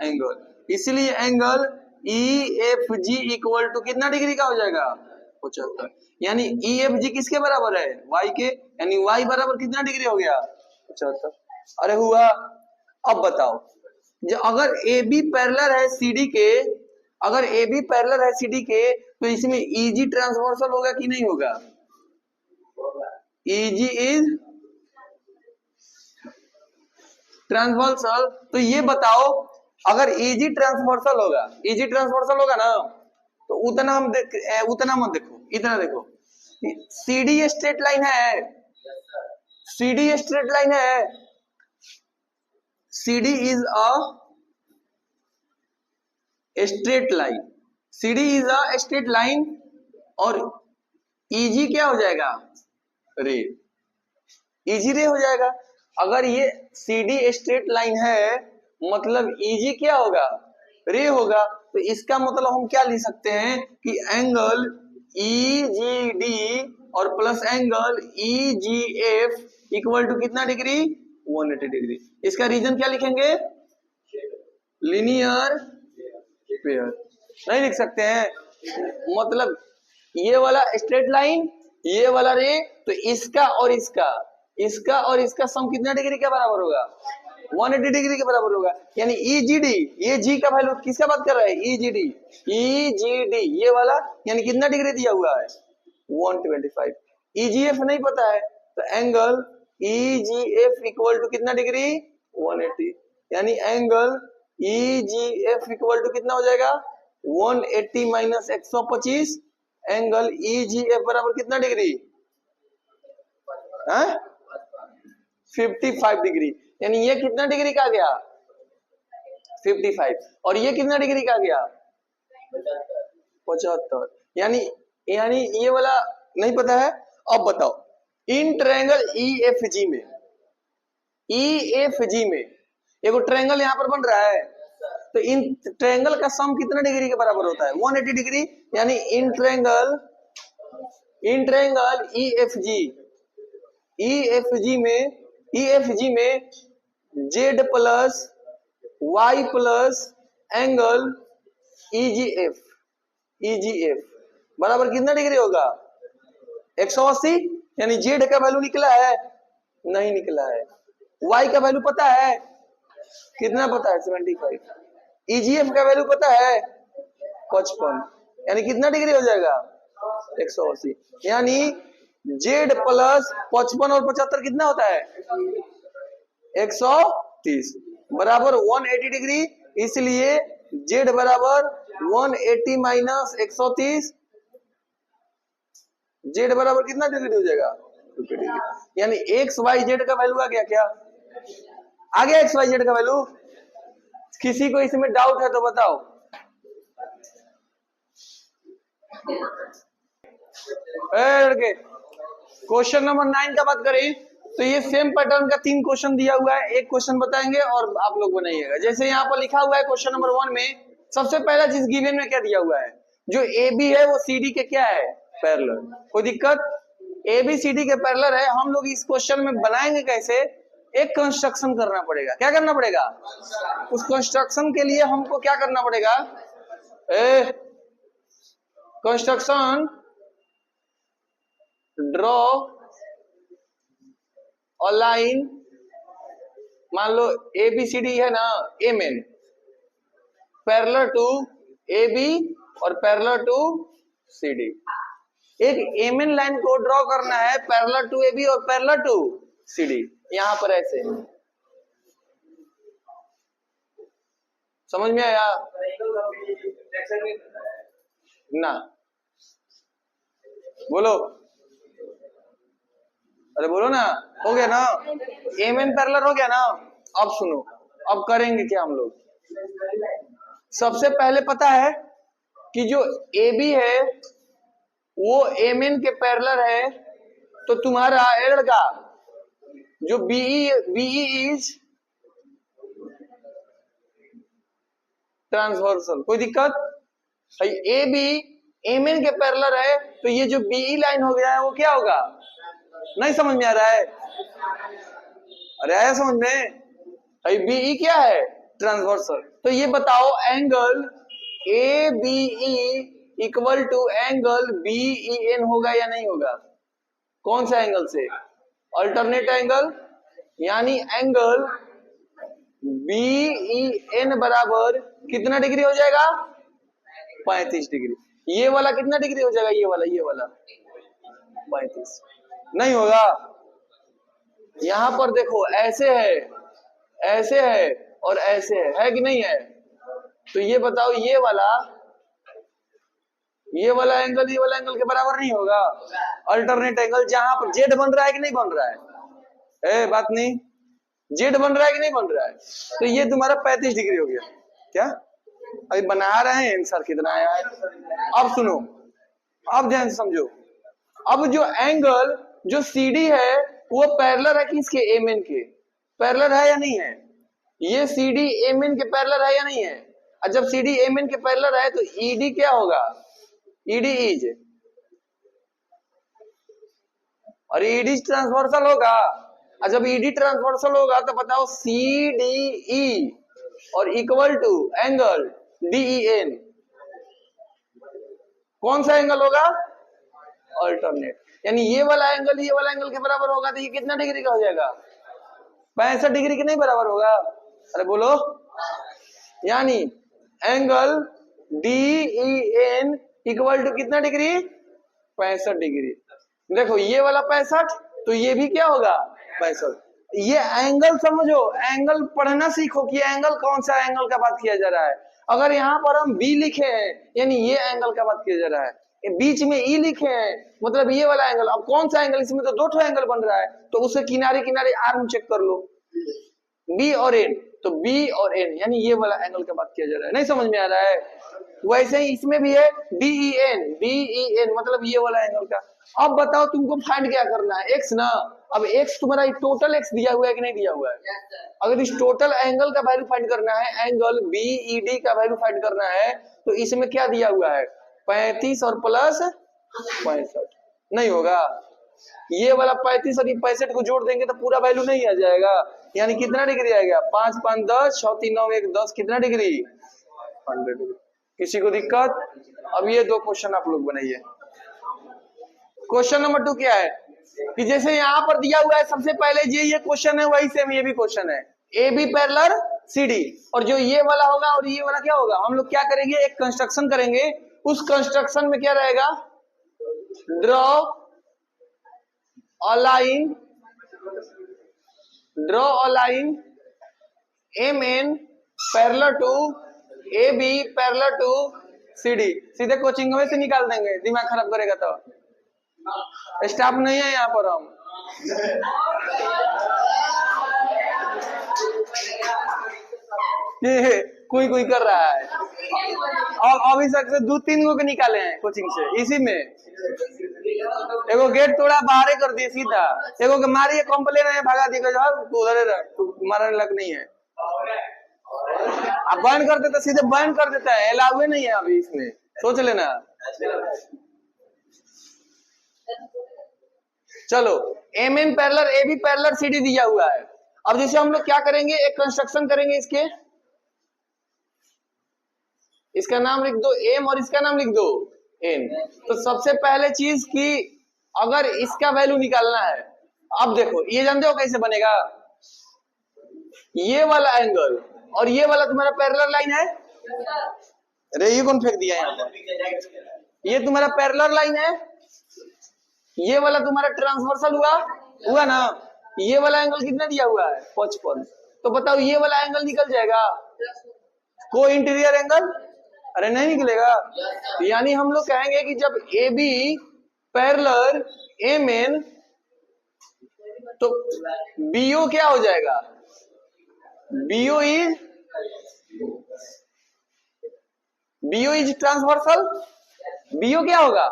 angle. इसलिए एंगल EFG इक्वल टू कितना डिग्री का हो जाएगा? 75। यानी EFG किसके बराबर है? Y के। यानी Y बराबर कितना डिग्री हो गया? 75। अरे हुआ। अब बताओ जो अगर AB पैरेलल है CD के, अगर AB पैरेलल है CD के तो इसमें EG ट्रांसवर्सल होगा कि नहीं होगा? EG is transversal. तो ये बताओ अगर इजी ट्रांसवर्सल होगा ना तो उतना उतना मत देखो, इतना देखो। सीडी स्ट्रेट लाइन है, सीडी स्ट्रेट लाइन है, CD is a straight line, CD is a straight line, और इजी क्या हो जाएगा, रे, इजी रे हो जाएगा। अगर ये सीडी स्ट्रेट लाइन है मतलब इजी क्या होगा, रे होगा। तो इसका मतलब हम क्या लिख सकते हैं कि एंगल EGD और plus angle EGF equal to कितना डिग्री, 180 डिग्री। इसका रीजन क्या लिखेंगे, लीनियर पेयर। नहीं लिख सकते हैं, मतलब ये वाला स्ट्रेट लाइन, ये वाला रे, तो इसका और इसका सम कितना डिग्री के बराबर होगा, 180 डिग्री के बराबर होगा। यानी EGD, ये जी का वैल्यू किसका बात कर रहा है, EGD ये वाला, यानी कितना डिग्री दिया हुआ है, 125। EGF नहीं पता है तो एंगल EGF इक्वल टू कितना डिग्री, 180। यानी एंगल EGF इक्वल टू कितना हो जाएगा, 180 माइनस 125, एंगल EGF बराबर कितना डिग्री, 55 डिग्री। यानी ये कितना डिग्री का गया, 55, और ये कितना डिग्री का गया, 75। यानी ये वाला नहीं पता है। अब बताओ, इन ट्रायंगल EFG में, एगो ट्रायंगल यहां पर बन रहा है, तो इन ट्रायंगल का सम कितना डिग्री के बराबर होता है, 180 डिग्री। यानी इन ट्रायंगल EFG में Z plus Y plus angle EGF बराबर कितना डिग्री होगा, 180। यानी Z का वैल्यू निकला है, नहीं निकला है। Y का वैल्यू पता है, कितना पता है, 75। EGF का वैल्यू पता है, 55। यानी कितना डिग्री हो जाएगा, 180। यानी Z प्लस 55 और 75 कितना होता है, 130 बराबर 180 डिग्री। इसलिए Z बराबर 180 माइनस 130, Z बराबर कितना डिग्री हो जाएगा, 50 डिग्री। यानी XYZ का वैल्यू आ गया, क्या आ गया, XYZ का वैल्यू। किसी को इसमें डाउट है तो बताओ। क्वेश्चन नंबर 9 का बात करें तो ये सेम पैटर्न का 3 क्वेश्चन दिया हुआ है, एक क्वेश्चन बताएंगे और आप लोग बनाइएगा। जैसे यहाँ पर लिखा हुआ है क्वेश्चन नंबर 1 में, सबसे पहला चीज गिवन में क्या दिया हुआ है, जो AB है वो CD के क्या है, पैरेलल। कोई दिक्कत, AB CD के पैरेलल है। हम लोग इस क्वेश्चन में बनाएंगे कैसे, एक कंस्ट्रक्शन करना पड़ेगा। क्या करना पड़ेगा, उस कंस्ट्रक्शन के लिए हमको क्या करना पड़ेगा, कंस्ट्रक्शन ड्रॉ और लाइन, मान लो ABCD है ना, MN पैरेलल टू AB और पैरेलल टू CD। एक MN लाइन को ड्रॉ करना है पैरेलल टू AB और पैरेलल टू CD। यहां पर ऐसे समझ में आया ना, बोलो, अरे बोलो ना, हो गया ना, MN पैरेलल हो गया ना। अब सुनो, अब करेंगे क्या हम लोग, सबसे पहले पता है कि जो AB है वो MN के पैरेलल है, तो तुम्हारा लड़का जो BE इज ट्रांसवर्सल। कोई दिक्कत, AB MN के पैरेलल है, तो ये जो BE लाइन हो गया है वो क्या होगा, नहीं समझ में आ रहा है, अरे आया समझ में, BE क्या है, ट्रांसवर्सल। तो ये बताओ angle ABE equal to angle BEN होगा या नहीं होगा, कौन सा एंगल से, अल्टरनेट एंगल। यानी एंगल BEN बराबर कितना डिग्री हो जाएगा, 35 डिग्री। ये वाला कितना डिग्री हो जाएगा, ये वाला 35 नहीं होगा। यहां पर देखो ऐसे है और ऐसे है कि नहीं है, तो ये बताओ ये वाला एंगल ये वाला एंगल के बराबर नहीं होगा। अल्टरनेट एंगल जहां पर जेड बन रहा है कि नहीं बन रहा है, बात नहीं, जेड बन रहा है कि नहीं बन रहा है, तो ये तुम्हारा 35 डिग्री हो गया। क्या अभी बना रहे हैं आंसर कितना आया है। अब सुनो, अब ध्यान से समझो। अब जो एंगल जो CD है वो पैरेलल है कि इसके एमएन के, पैरेलल है या नहीं है। ये CD एमएन के पैरेलल है या नहीं है। और जब CD एमएन के पैरेलल है तो ED क्या होगा, ED इज, और ED ट्रांसवर्सल होगा। और जब ED ट्रांसवर्सल होगा तो बताओ CDE और इक्वल टू एंगल DEN, कौन सा एंगल होगा, अल्टरनेट। यानी ये वाला एंगल के बराबर होगा तो ये कितना डिग्री का हो जाएगा, 65 डिग्री के नहीं बराबर होगा। अरे बोलो, यानी एंगल DEN इक्वल टू कितना डिग्री, 65 डिग्री। देखो ये वाला 65 तो ये भी क्या होगा 65। ये एंगल समझो, एंगल पढ़ना सीखो कि एंगल कौन सा एंगल का बात किया जा रहा है। अगर यहाँ पर हम B लिखे हैं यानी ये एंगल का बात किया जा रहा है, बीच में E लिखे हैं मतलब ये वाला एंगल। अब कौन सा एंगल, इसमें तो दो ठो एंगल बन रहा है तो उसे किनारे किनारे आर्म चेक कर लो, B और N, तो B और N यानी ये वाला एंगल का बात किया जा रहा है। नहीं समझ में आ रहा है। वैसे ही इसमें भी है DEN मतलब ये वाला एंगल का। अब बताओ तुमको फाइंड क्या करना है, x ना। अब x तुम्हारा टोटल x दिया हुआ है कि नहीं दिया हुआ है। अगर इस टोटल एंगल का वैल्यू फाइंड करना है, एंगल BED का वैल्यू फाइंड करना है तो इसमें क्या दिया हुआ है 35 और प्लस 65 नहीं होगा। ये वाला 35 और 65 को जोड़ देंगे तो पूरा वैल्यू नहीं आ जाएगा। यानी कितना डिग्री आएगा 5 5 10 6 3 9 1 10 कितना डिग्री 100 डिग्री। किसी को दिक्कत। अब ये दो क्वेश्चन आप लोग बनाइए। क्वेश्चन नंबर 2 क्या है कि जैसे यहाँ पर दिया हुआ है सबसे पहले ये क्वेश्चन है वही सेम ये भी क्वेश्चन है, AB पैरेलल CD और जो ये वाला होगा और ये वाला क्या होगा, हम लोग क्या करेंगे एक कंस्ट्रक्शन करेंगे। उस कंस्ट्रक्शन में क्या रहेगा, draw a line MN parallel to AB parallel to CD। सीधे कोचिंग में से निकाल देंगे, दिमाग खराब करेगा तो। स्टाफ नहीं है यहाँ पर हम। कोई कोई कर रहा है और अभी तक से 2-3 गो के निकाले हैं कोचिंग से। इसी में एगो गेट तोड़ा बाहर कर दिए सीधा, एगो के मारिए कंप्लेन है भगा दी उधर मारने लग नहीं है। अब बैन कर देता सीधे बैन कर देता है, अलाउ नहीं है अभी इसमें, सोच लेना। चलो MN parallel AB parallel CD दिया हुआ है। अब जैसे हम लोग क्या करेंगे एक कंस्ट्रक्शन करेंगे इसका नाम लिख दो M और इसका नाम लिख दो N। तो सबसे पहले चीज की अगर इसका वैल्यू निकालना है, अब देखो ये जानते हो कैसे बनेगा, ये वाला एंगल और ये वाला तुम्हारा पैरेलल लाइन है। अरे ये कौन फेंक दिया यहाँ पर, ये तुम्हारा पैरेलल लाइन है, ये वाला तुम्हारा ट्रांसवर्सल हुआ ना। ये वाला एंगल कितना दिया हुआ है 55। तो बताओ ये वाला एंगल निकल जाएगा को इंटीरियर एंगल, अरे नहीं निकलेगा। यानी हम लोग कहेंगे कि जब AB पैरेलल MN तो BO क्या हो जाएगा, BO इज ट्रांसवर्सल। BO क्या होगा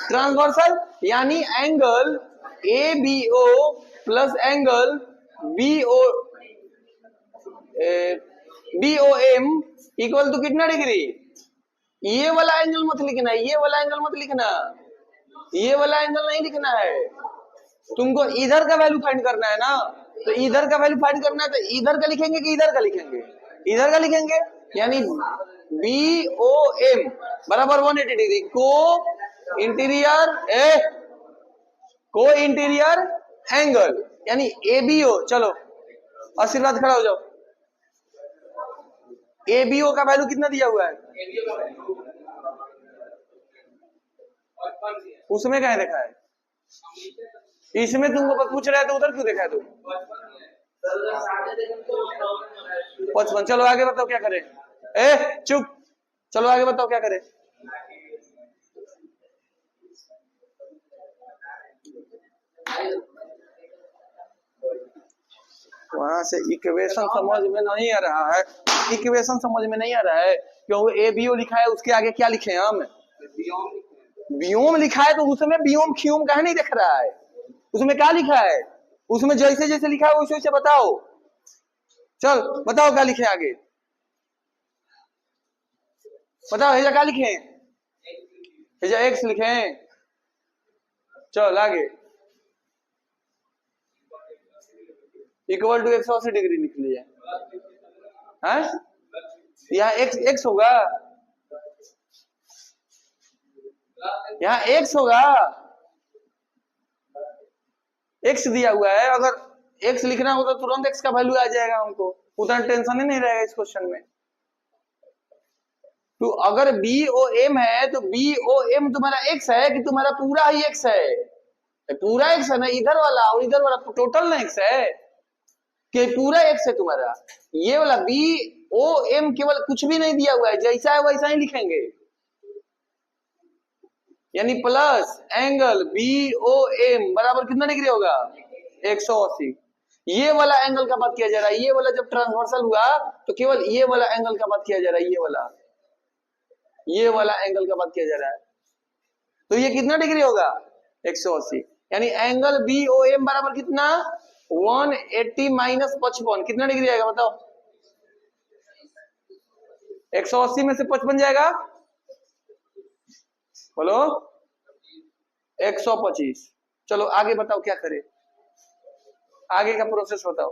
ट्रांसवर्सल। यानी angle ABO plus angle BOM equal to कितना डिग्री। ये वाला एंगल मत लिखना, ये वाला एंगल मत लिखना, ये वाला एंगल नहीं लिखना है। तुमको इधर का वैल्यू फाइंड करना है ना, तो इधर का वैल्यू फाइंड करना है तो इधर का लिखेंगे कि इधर का लिखेंगे, इधर का लिखेंगे। यानी BOM बराबर 180 डिग्री को इंटीरियर एंगल यानी ABO। चलो आशीर्वाद खड़ा हो जाओ। ABO का वैल्यू कितना दिया हुआ है, उसमें क्या देखा है, इसमें तुमको पूछ रहा है तो उधर क्यों देखा है तुम 55। चलो आगे बताओ क्या करें। ए चुप, चलो आगे बताओ क्या करे। वहां से इक्वेशन समझ में नहीं आ रहा है, इक्वेशन समझ में नहीं आ रहा है क्योंकि ए बी ओ लिखा है, उसके आगे क्या लिखे हम बियोम लिखा है, तो उसमें बियोम खियोम कहा नहीं दिख रहा है, उसमें क्या लिखा है, उसमें जैसे जैसे लिखा है वैसे वैसे बताओ। चल बताओ क्या लिखे आगे, बताओ हेजा क्या लिखे, हेजा एक्स लिखे हैं। चल आगे, इक्वल टू 180 डिग्री लिख लिया है, यहाँ एक्स एक्स होगा, यहाँ एक्स होगा, एक्स दिया हुआ है, अगर एक्स लिखना हो तो तुरंत एक्स का वैल्यू आ जाएगा, हमको उतना टेंशन ही नहीं रहेगा इस क्वेश्चन में। तो अगर बी ओ एम है तो बी ओ एम तुम्हारा एक्स है कि तुम्हारा पूरा ही एक्स है, पूरा एक्स है ना, इधर वाला और इधर वाला टोटल ना एक्स है कि पूरा एक्स है तुम्हारा। ये वाला बी ओ एम केवल कुछ भी नहीं दिया हुआ है, जैसा है वैसा ही लिखेंगे, यानी plus angle B O M बराबर कितना डिग्री होगा 180। ये वाला एंगल का बात किया जा रहा है, ये वाला जब ट्रांसवर्सल हुआ तो केवल ये वाला एंगल का बात किया जा रहा है, ये वाला एंगल का बात किया जा रहा है। तो ये कितना डिग्री होगा 180, यानी एंगल बी ओ एम बराबर कितना 180 माइनस 55 कितना डिग्री आएगा बताओ, 180 में से 55 जाएगा, बोलो 125। चलो आगे बताओ क्या करें, आगे का प्रोसेस बताओ,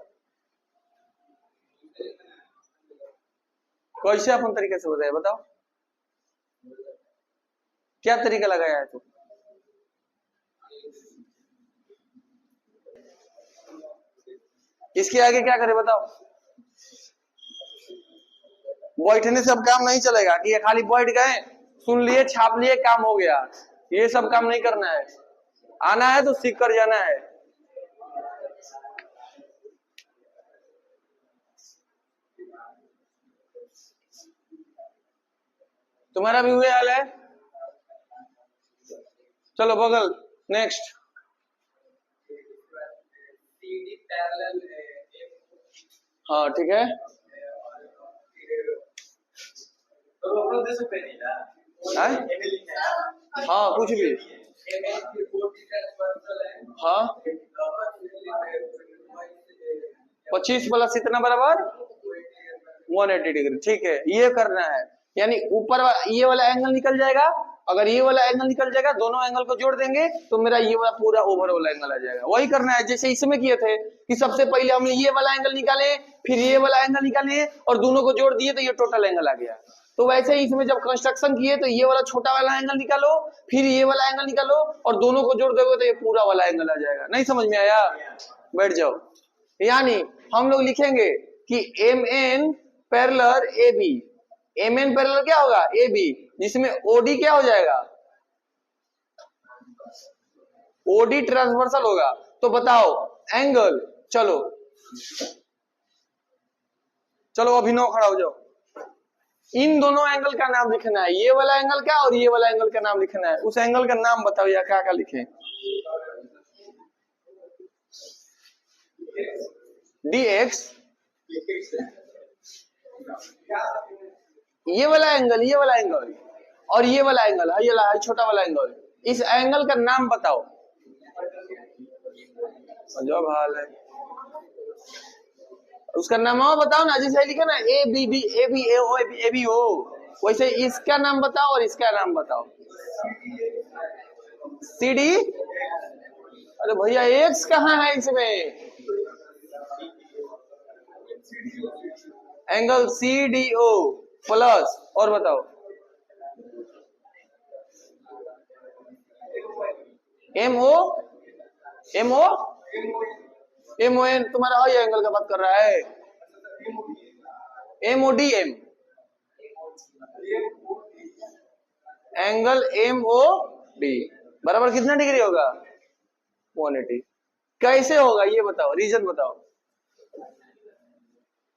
कैसे अपन तरीके से बताए बताओ, क्या तरीका लगाया है तू, इसके आगे क्या करे बताओ। बैठने से अब काम नहीं चलेगा कि ये खाली बैठ गए सुन लिए छाप लिए काम हो गया, ये सब काम नहीं करना है, आना है तो सीख कर जाना है। तुम्हारा भी हुए हाल है, चलो बगल नेक्स्ट, हाँ ठीक है, हाँ कुछ भी, हाँ 25 प्लस इतना बराबर 180 डिग्री, ठीक है ये करना है, यानी ऊपर ये वाला एंगल निकल जाएगा, अगर ये वाला एंगल निकल जाएगा दोनों एंगल को जोड़ देंगे तो मेरा ये वाला पूरा ओवरऑल एंगल आ जाएगा। वही करना है जैसे इसमें किए थे कि सबसे पहले हमने ये वाला एंगल निकाले, फिर ये वाला एंगल निकाले और दोनों को जोड़ दिए तो ये टोटल एंगल आ गया। तो वैसे ही इसमें जब कंस्ट्रक्शन किए तो ये वाला छोटा वाला एंगल निकालो, फिर ये वाला एंगल निकालो और दोनों को जोड़ दोगे तो ये पूरा वाला एंगल आ जाएगा। नहीं समझ में आया, बैठ जाओ। यानी हम लोग लिखेंगे कि M N parallel A B, M N parallel क्या होगा ए बी, जिसमें ओडी क्या हो जाएगा ओडी ट्रांसवर्सल होगा। तो बताओ एंगल, चलो चलो अभिनव खड़ा हो जाओ, इन दोनों एंगल का नाम लिखना है, ये वाला एंगल का और ये वाला एंगल का नाम लिखना है। उस एंगल का नाम बताओ या क्या क्या लिखे, डी एक्स, ये वाला एंगल, ये वाला एंगल और ये वाला एंगल है, ये वाला छोटा वाला एंगल, इस एंगल का नाम बताओ। जब हाल है उसका नाम बताओ ना, जैसे लिखा ना A B B A B A O A B O, वैसे इसका नाम बताओ और इसका नाम बताओ। सी डी, अरे भैया एक्स कहाँ है इसमें, angle C D O plus और बताओ M O, M O M O N, तुम्हारा हाई एंगल का बात कर रहा है, M O D M, angle M O D बराबर कितना डिग्री होगा 180। कैसे होगा ये बताओ, रीजन बताओ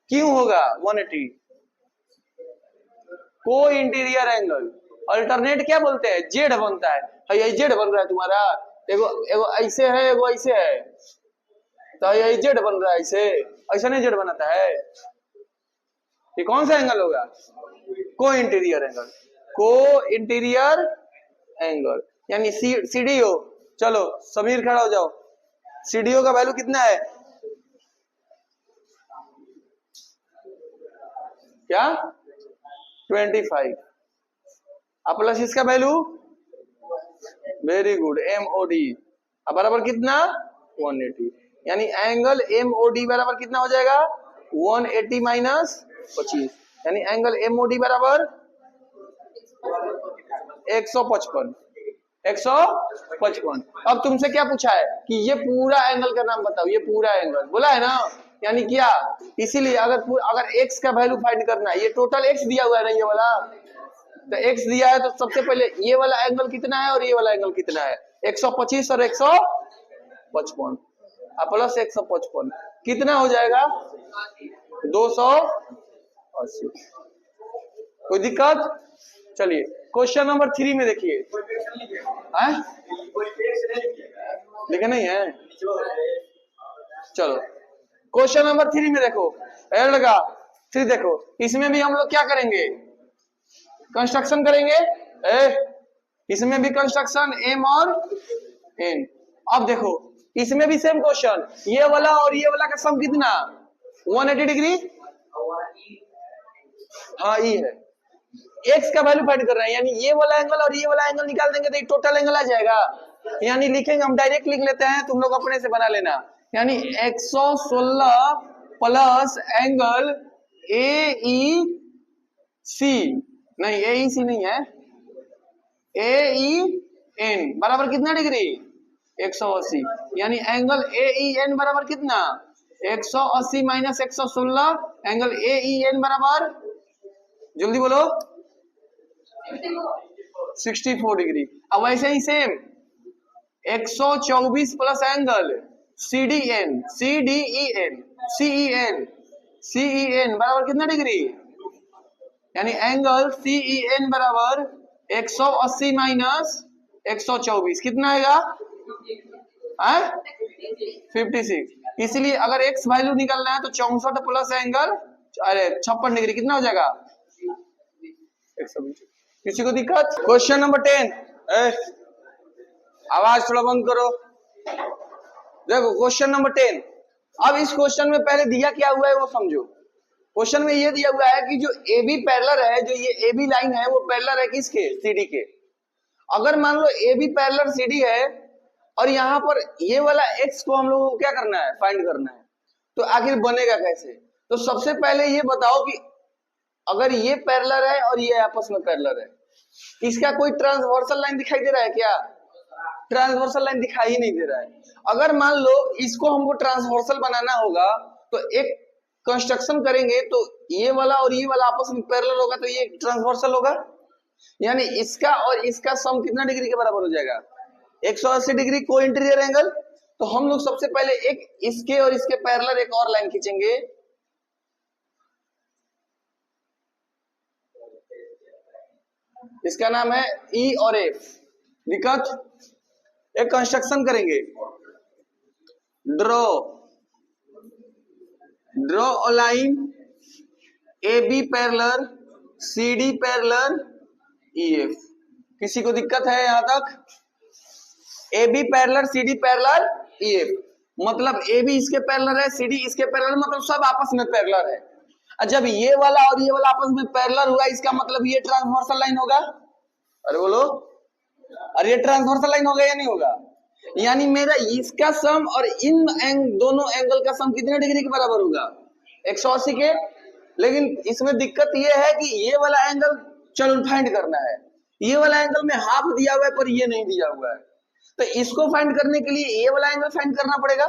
क्यों होगा 180, को इंटीरियर एंगल। अल्टरनेट क्या बोलते हैं, जेड बनता है। ये जेड बन रहा है तुम्हारा, एगो एगो ऐसे है, एगो ऐसे है, तो ये जेड बन रहा है ऐसे, ऐसा नहीं जेड बनाता है। ये कौन सा एंगल होगा, को इंटीरियर एंगल। को इंटीरियर एंगल यानी सीडीओ। चलो समीर खड़ा हो जाओ, सीडीओ का वैल्यू कितना है, क्या 25, अब प्लस इसका वैल्यू, वेरी गुड, एमओडी बराबर कितना 180, यानी एंगल एमओडी बराबर कितना हो जाएगा 180 माइनस 25, यानी एंगल एमओडी बराबर 155। 155। अब तुमसे क्या पूछा है कि ये पूरा एंगल का नाम बताओ, ये पूरा एंगल बोला है ना, यानी क्या, इसीलिए अगर x का वैल्यू फाइंड करना है, ये टोटल x दिया हुआ है ना, ये वाला तो x दिया है, तो सबसे पहले ये वाला एंगल कितना है और ये वाला एंगल कितना है, 125 और 155 प्लस 155 कितना हो जाएगा 280। कोई दिक्कत? चलिए क्वेश्चन नंबर 3 में देखिए, लिखे नहीं है, चलो क्वेश्चन नंबर 3 में देखो, लगा 3 देखो, इसमें भी हम लोग क्या करेंगे, कंस्ट्रक्शन करेंगे, इसमें भी कंस्ट्रक्शन m और n। अब देखो इसमें भी सेम क्वेश्चन, ये वाला और ये वाला का सम कितना 180 डिग्री, हाँ ये है, x का वैल्यू फाइंड कर रहे हैं, यानी ये वाला एंगल और ये वाला एंगल निकाल देंगे तो एक टोटल एंगल आ जाएगा, यानी लिखेंगे, हम डायरेक्ट लिख लेते हैं, तुम लोग अपने से बना लेना, यानी 116 प्लस एंगल AEC, नहीं AEC नहीं है, AEN बराबर कितना डिग्री 180, यानी एंगल AEN बराबर कितना 180 माइनस 116, एंगल AEN बराबर, जल्दी बोलो 64 डिग्री। अब वैसे ही सेम 124 प्लस एंगल CDN बराबर कितना डिग्री, यानी एंगल CEN बराबर 180 माइनस 124 कितना आएगा 56। इसलिए अगर x वैल्यू निकालना है तो 64 प्लस एंगल, अरे 56 डिग्री कितना हो जाएगा 120। किसी को दिक्कत? क्वेश्चन नंबर 10, आवाज थोड़ा बंद करो, देखो क्वेश्चन नंबर 10। अब इस क्वेश्चन में पहले दिया क्या हुआ है वो समझो। क्वेश्चन में ये दिया हुआ है कि जो AB पैरेलल है, जो ये AB लाइन है वो पैरेलल है किसके, CD के। अगर मान लो AB पैरेलल CD है और यहाँ पर ये वाला x को हम लोगों को क्या करना है, फाइंड करना है, तो आखिर बनेगा कैसे। तो सबसे पहले ये बताओ कि अगर ये पैरेलल है और ये आपस में पैरेलल है, इसका कोई ट्रांसवर्सल लाइन दिखाई दे रहा है क्या, ट्रांसवर्सल लाइन दिखाई ही नहीं दे रहा है। अगर मान लो इसको हमको ट्रांसवर्सल बनाना होगा तो एक कंस्ट्रक्शन करेंगे, तो ये वाला और ये वाला आपस में पैरेलल होगा तो ये ट्रांसवर्सल होगा, यानी इसका और इसका सम कितना डिग्री के बराबर हो जाएगा 180 डिग्री को इंटीरियर एंगल। तो हम लोग सबसे पहले एक इसके और इसके पैरेलल एक और लाइन खींचेंगे, इसका नाम है E और F। दिक्कत? एक कंस्ट्रक्शन करेंगे, draw a line AB parallel CD parallel EF। किसी को दिक्कत है यहां तक? AB parallel CD parallel EF मतलब AB इसके पैरेलल है, CD इसके पैरेलल, मतलब सब आपस में पैरेलल है। जब ये वाला और ये वाला आपस में पैरेलल हुआ, इसका मतलब ये ट्रांसवर्सल लाइन होगा। अरे बोलो, अरे ये ट्रांसवर्सल लाइन होगा या नहीं होगा, यानी मेरा इसका सम और इन दोनों एंगल का सम कितने डिग्री के बराबर होगा 180 के। लेकिन इसमें दिक्कत ये है कि ये वाला एंगल चलो फाइंड करना है, ये वाला एंगल में हाफ दिया हुआ है पर ये नहीं दिया हुआ है, तो इसको फाइंड करने के लिए ये वाला एंगल फाइंड करना पड़ेगा,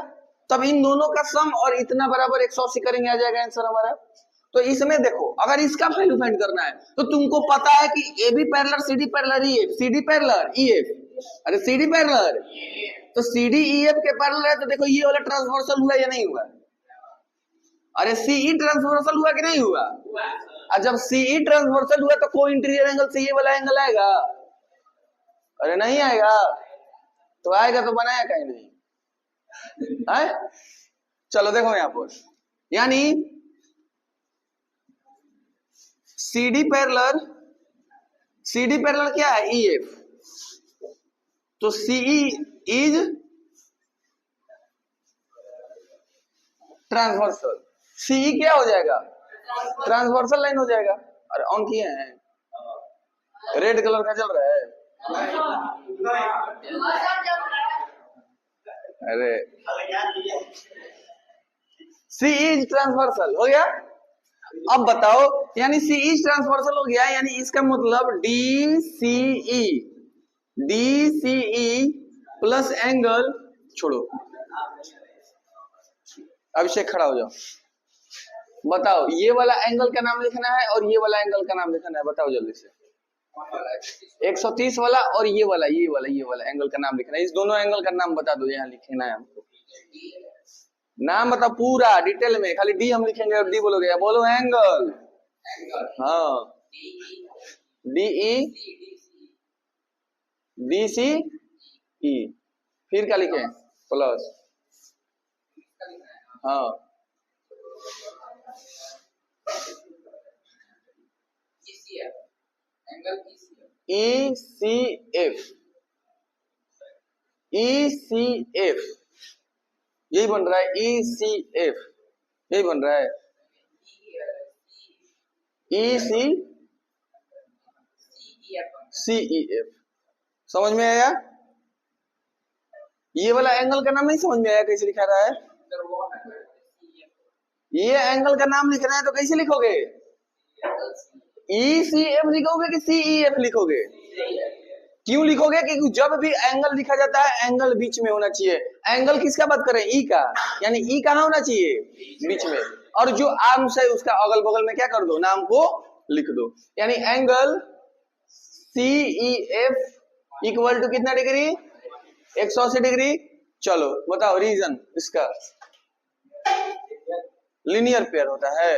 तब इन दोनों का सम और इतना बराबर 180 करेंगे, आ जाएगा आंसर हमारा। तो इसमें देखो अगर इसका वैल्यू फाइंड करना है तो तुमको पता है कि AB parallel CD parallel EF, CD parallel EF, अरे CD पैरेलल, तो CD EF के पैरेलल है, तो देखो ये वाला ट्रांसवर्सल हुआ या नहीं हुआ, अरे CE ट्रांसवर्सल हुआ कि नहीं हुआ, और जब सीई ट्रांसवर्सल हुआ तो को इंटीरियर एंगल सीए वाला एंगल आएगा? अरे नहीं आएगा। तो आएगा तो बनाया कहीं नहीं है। चलो देखो यहां पर, यानी सीडी पैरेलल क्या है? ईएफ। तो सीई इज ट्रांसवर्सल, सीई क्या हो जाएगा? ट्रांसवर्सल लाइन हो जाएगा। अरे ऑन किए हैं, रेड कलर का चल रहा है। अरे सी इज ट्रांसवर्सल हो गया। अब बताओ, यानी सी इज ट्रांसवर्सल हो गया, यानी इसका मतलब डी सीई प्लस एंगल, छोड़ो अभिषेक खड़ा हो जाओ, बताओ ये वाला एंगल का नाम लिखना है और ये वाला एंगल का नाम लिखना है, बताओ जल्दी से। 130 वाला और ये वाला एंगल का नाम लिखना है। इस दोनों एंगल का नाम बता दो, यहाँ लिखना है हमको। नाम बताओ पूरा डिटेल में, खाली डी हम लिखेंगे और डी बोलोगे, बोलो एंगल। हाँ, डी सी ई, फिर क्या लिखे? प्लस, हाँ ECF यही बन रहा है। ECF यही बन रहा है। CEF समझ में आया? ये वाला एंगल का नाम नहीं समझ में आया कैसे लिखा रहा है? ये एंगल का नाम लिखना है तो कैसे लिखोगे? ECF लिखोगे कि CEF लिखोगे? क्यों लिखोगे? क्योंकि जब भी एंगल लिखा जाता है एंगल बीच में होना चाहिए। एंगल किसका बात करें? ई का, यानी ई कहाँ होना चाहिए? बीच में। और जो आर्म्स है उसका अगल बगल में क्या कर दो? नाम को लिख दो। यानी एंगल CEF इक्वल टू कितना डिग्री? 180 डिग्री। चलो बताओ रीजन इसका। लीनियर पेयर होता है।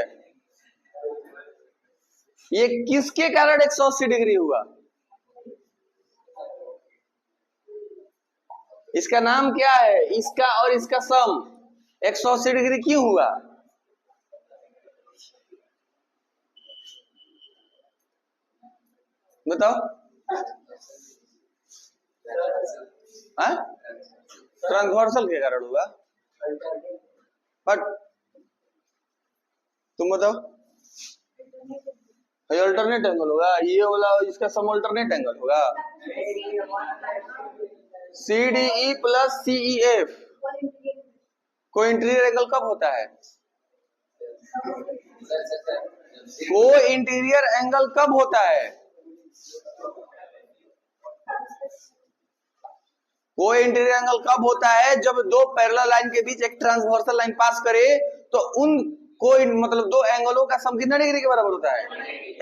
ये किसके कारण 180 डिग्री हुआ? इसका नाम क्या है? इसका और इसका सम 180 डिग्री क्यों हुआ? बताओ। ट्रांसवर्सल के कारण हुआ। बट तुम बताओ, अल्टरनेट एंगल होगा ये वाला, इसका सम अल्टरनेट एंगल होगा। CDE प्लस CEF को इंटीरियर एंगल कब होता है? को इंटीरियर एंगल कब होता है? को इंटीरियर एंगल कब होता है? जब दो पैरेलल लाइन के बीच एक ट्रांसवर्सल लाइन पास करे तो उन कोई मतलब दो एंगलों का सम कितना डिग्री के बराबर होता है?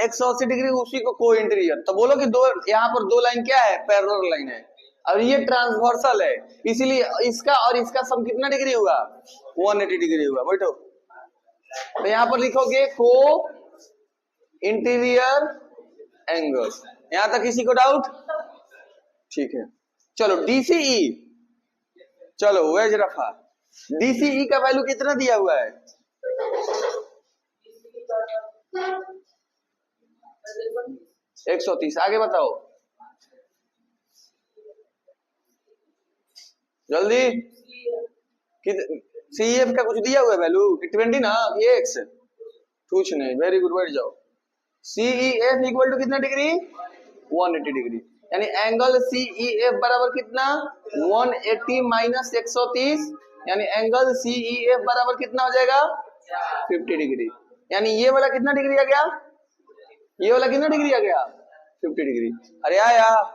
180 डिग्री। उसी को को इंटीरियर। तो बोलो कि दो, यहाँ पर दो लाइन क्या है? पैरेलल लाइन है और ये ट्रांसवर्सल है, इसीलिए इसका और इसका सम कितना डिग्री हुआ? 180 डिग्री हुआ। बैठो। तो यहाँ पर लिखोगे को इंटीरियर एंगल। यहां तक किसी को डाउट? ठीक है। चलो DCE, चलो वेज रखा। DCE का वैल्यू कितना दिया हुआ है? 130। आगे बताओ जल्दी। CEF का कुछ दिया हुआ है वैल्यू? 20 ना, ये x कुछ नहीं। वेरी गुड, बैठ जाओ। CEF इक्वल टू कितना डिग्री? 180 डिग्री। यानी एंगल CEF बराबर कितना? 180 माइनस 130, यानी एंगल CEF बराबर कितना हो जाएगा? 50 डिग्री। यानी ये वाला कितना डिग्री आ गया? ये वाला कितना डिग्री आ गया? 50 डिग्री। अरे आया।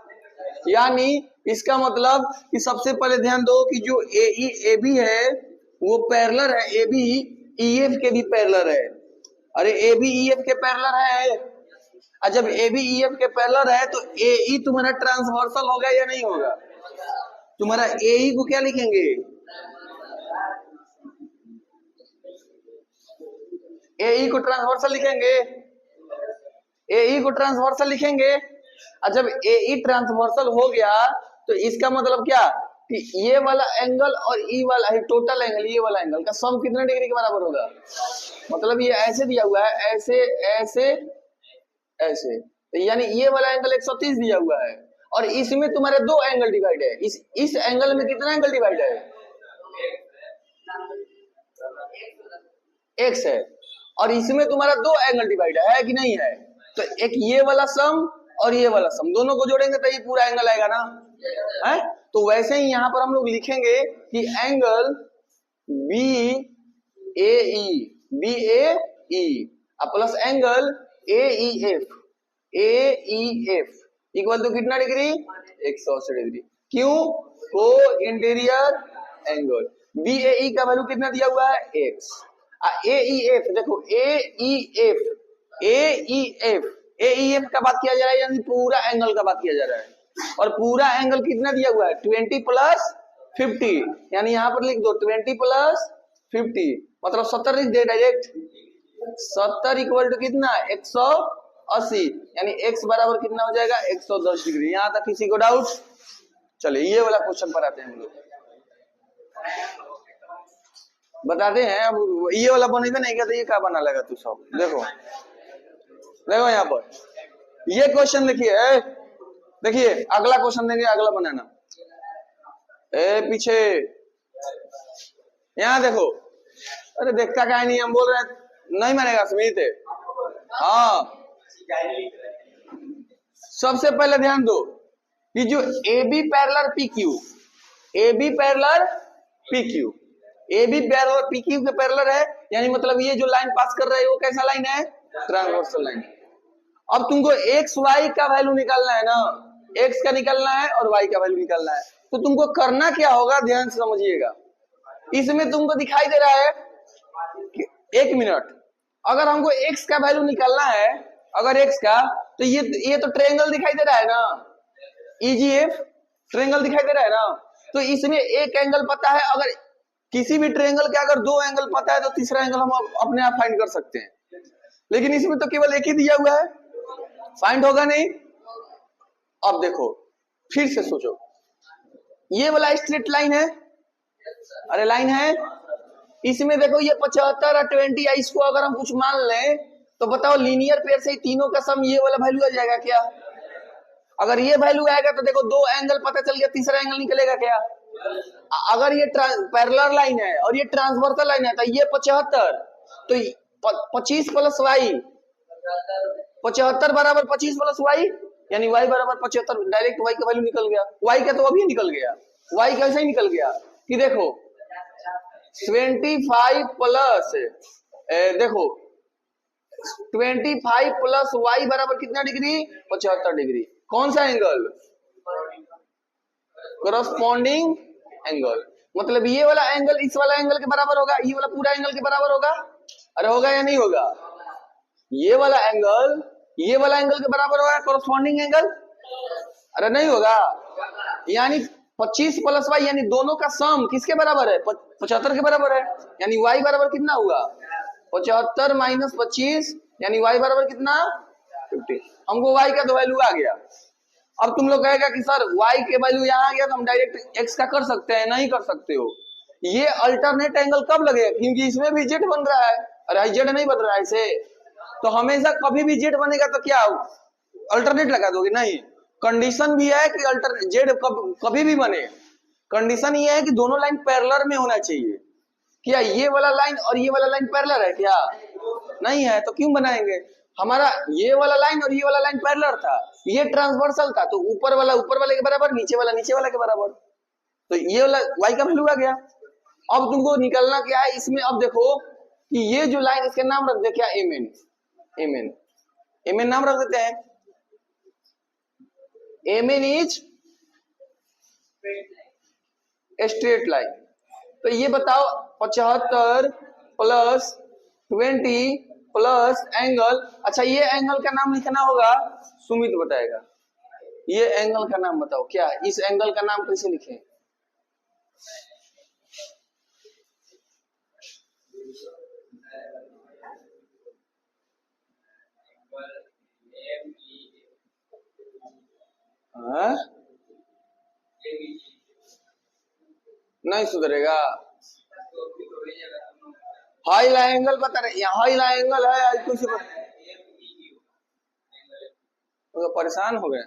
यानी इसका मतलब कि सबसे पहले ध्यान दो कि जो AE AB है वो पैरेलल है, AB EF के भी पैरेलल है। अरे AB EF के पैरेलल है, और जब AB EF के पैरेलल है तो AE तुम्हारा ट्रांसवर्सल होगा या नहीं होगा? तुम्हारा AE को क्या लिखेंगे? AE को ट्रांसवर्सल लिखेंगे। ए ई को ट्रांसवर्सल लिखेंगे, और जब ए ई ट्रांसवर्सल हो गया तो इसका मतलब क्या कि ये वाला एंगल और ई वाला टोटल एंगल, ये वाला एंगल का सम कितने डिग्री के बराबर होगा। मतलब ये ऐसे दिया हुआ है, ऐसे ऐसे ऐसे, तो यानी ये वाला एंगल 130 दिया हुआ है, और इसमें तुम्हारे दो एंगल डिवाइड है, इस एंगल में कितना एंगल डिवाइड है, एक्स है, और इसमें तुम्हारा दो एंगल डिवाइड है कि नहीं है। तो एक ये वाला सम और ये वाला सम दोनों को जोड़ेंगे तो ये पूरा एंगल आएगा ना, है। तो वैसे ही यहां पर हम लोग लिखेंगे कि angle B A E plus angle A E F equal to कितना डिग्री, 180 डिग्री। क्यों, को interior angle. B A E का वैल्यू कितना दिया हुआ है, एक्स। ए ई एफ देखो, ए ई एफ का बात किया जा रहा है, यानी पूरा एंगल का बात किया जा रहा है, और पूरा एंगल कितना दिया हुआ है, 20 प्लस 50, यानी यहां पर लिख दो 20 प्लस 50, मतलब 70 लिख दे डायरेक्ट। 70 इक्वल टू कितना, 180, यानी x बराबर कितना हो जाएगा, 110 डिग्री। यहां तक किसी को डाउट। चलिए ये वाला क्वेश्चन पर आते हैं हम लोग, बताते हैं। अब ये वाला बनेगा नहीं क्या, तो ये क्या बना लगा तू सब। देखो देखो यहाँ पर ये क्वेश्चन देखिए, देखिए अगला क्वेश्चन देंगे, अगला बनाना पीछे, यहाँ देखो। अरे देखता क्या नहीं, हम बोल रहे हैं नहीं मानेगा सुमित। हाँ सबसे पहले ध्यान दो कि जो A B parallel P Q, A B parallel P Q, A B parallel P Q के पैरेलल है, यानी मतलब ये जो लाइन पास कर रहा है वो कैसा लाइन है, ट्रांसवर्सल लाइन। अब तुमको एक्स वाई का वैल्यू निकालना है ना, एक्स का निकालना है और वाई का वैल्यू निकालना है, तो तुमको करना क्या होगा, ध्यान से समझिएगा। इसमें तुमको दिखाई दे रहा है कि 1 मिनट, अगर हमको एक्स का वैल्यू निकालना है, अगर एक्स का, तो ये तो ट्रायंगल दिखाई दे रहा है ना, EGF ट्रायंगल दिखाई दे रहा है ना। तो इसमें एक एंगल पता है, अगर किसी भी ट्रायंगल के अगर दो एंगल पता है तो तीसरा एंगल हम अपने आप फाइंड कर सकते हैं, लेकिन इसमें तो केवल एक ही दिया हुआ है, फाइंड होगा नहीं। अब देखो फिर से सोचो, ये वाला स्ट्रेट लाइन है, अरे लाइन है, इसमें देखो ये 75 और 20 है, इसको अगर हम कुछ मान लें तो बताओ लीनियर पेयर से तीनों का सम ये वाला वैल्यू आ जाएगा क्या। अगर ये वैल्यू आएगा तो देखो दो एंगल पता चल गया, तीसरा एंगल निकलेगा क्या। अगर ये पैरेलल लाइन है और ये ट्रांसवर्सल लाइन है, तो ये 75, तो 25 प्लस वाई, 75 बराबर 25 प्लस वाई, यानी वाई बराबर 75, डायरेक्ट वाई का वैल्यू निकल गया। वाई का तो अभी निकल गया, वाई कैसे ही निकल गया कि देखो 25 प्लस देखो 25 प्लस वाई बराबर कितना डिग्री, 75 डिग्री। कौन सा एंगल, करस्पॉन्डिंग एंगल, मतलब ये वाला एंगल इस वाला एंगल के बराबर होगा, ये वाला पूरा एंगल के बराबर होगा। अरे होगा या नहीं होगा, ये वाला एंगल ये वाला एंगल के बराबर होगा करस्पॉन्डिंग एंगल, अरे नहीं होगा। यानी 25 प्लस वाई, यानी दोनों का सम किसके बराबर है, 75 के बराबर है, यानी वाई बराबर कितना हुआ, 75 माइनस 25, यानी वाई बराबर कितना, 50। हमको वाई का तो वैल्यू आ गया। अब तुम लोग कहेगा कि सर y के वैल्यू यहाँ आ गया तो हम डायरेक्ट x का कर सकते हैं, नहीं कर सकते हो। ये अल्टरनेट एंगल कब लगेगा, क्योंकि इसमें भी z बन रहा है, अरे z नहीं बन रहा है इसे, तो हमेशा कभी भी z बनेगा तो क्या अल्टरनेट लगा दोगे, नहीं। कंडीशन भी है कि z कभी भी बने, कंडीशन ये है कि दोनों लाइन पैरेलल में होना चाहिए। क्या ये वाला लाइन और ये वाला लाइन पैरेलल है क्या, नहीं है, तो क्यों बनाएंगे। हमारा ये वाला लाइन और ये वाला लाइन पैरेलल था, ये ट्रांसवर्सल था, तो ऊपर वाले के बराबर, नीचे वाला के बराबर, तो ये वाला y का वैल्यू आ गया। अब तुमको निकलना क्या है इसमें, अब देखो कि ये जो लाइन, इसके नाम रख दे क्या, एम एन नाम रख देते हैं, M N is straight line. तो ये बताओ 75 प्लस 20 प्लस एंगल, अच्छा ये एंगल का नाम लिखना होगा, सुमित बताएगा। ये एंगल का नाम बताओ क्या, इस एंगल का नाम कैसे लिखें, हाँ? नहीं सुधरेगा। हाई एंगल बता रहे, यहाँ हाई एंगल है आज कुछ तो परेशान हो गए।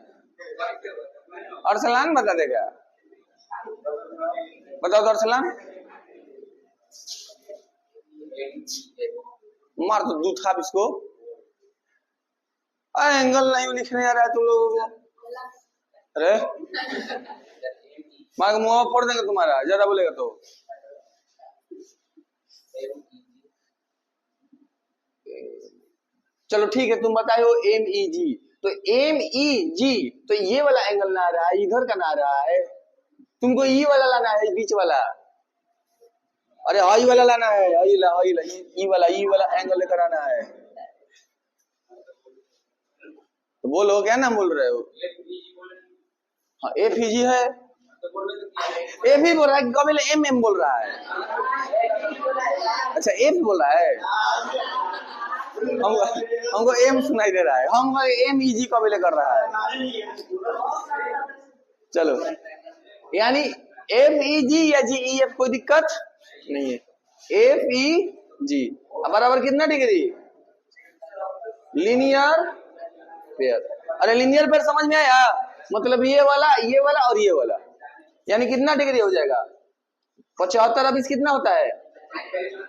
अरसलान बता देगा, बताओ तो अरसलान। मार तो दूध खाप इसको। एंगल नहीं लिखने आ रहा है तुम लोगों को। अरे मार मुंह फोड़ देंगे तुम्हारा, ज्यादा बोलेगा तो। चलो ठीक है, तुम बताओ एम ई जी। तो एम ई जी, तो ये वाला एंगल ना आ रहा है, इधर का ना आ रहा है। तुमको ई वाला लाना है, बीच वाला। अरे आई वाला लाना है, आई वाला ई वाला एंगल लेकर आना है। तो बोलो क्या नाम बोल रहे हो? हाँ एफ ई जी है। एफ ही बोल रहा है, कभी एम एम बोल रहा है। अच्छा एफ बोल रहा है, हमको एम सुनाई दे रहा है। हम एम ई जी कभी कर रहा है। चलो यानी एफ ई जी या जी ई एफ कोई दिक्कत नहीं है। एफ ई जी बराबर कितना डिग्री? Linear pair. अरे लीनियर पेयर समझ में आया? मतलब ये वाला और ये वाला, यानी कितना डिग्री हो जाएगा? 75। अब इस कितना होता है?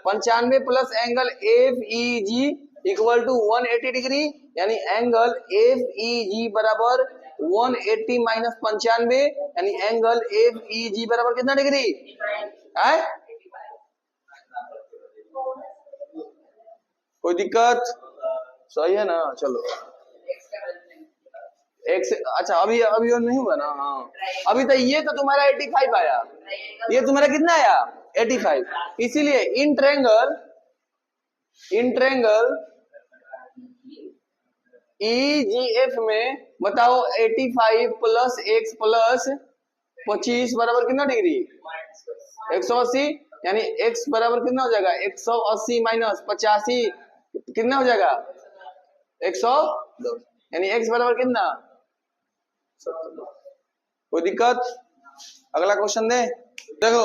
95 plus angle F E G equal to 180 degree, यानी एंगल एफ ई जी बराबर 180 माइनस 95, यानी एंगल एफ ई जी बराबर कितना डिग्री है? कोई दिक्कत? सही है ना? चलो एक से अच्छा अभी और नहीं हुआ ना? हाँ अभी तो ये तो तुम्हारा 85 आया, ये तुम्हारा कितना आया? 85। इसीलिए इन ट्रायंगल EGF में बताओ 85 प्लस x प्लस 25 बराबर कितना डिग्री? 180। यानी x बराबर कितना हो जाएगा? 180 माइनस 85 कितना हो जाएगा? 110। यानी x बराबर कितना? 70। कोई दिक्कत? अगला क्वेश्चन दे। देखो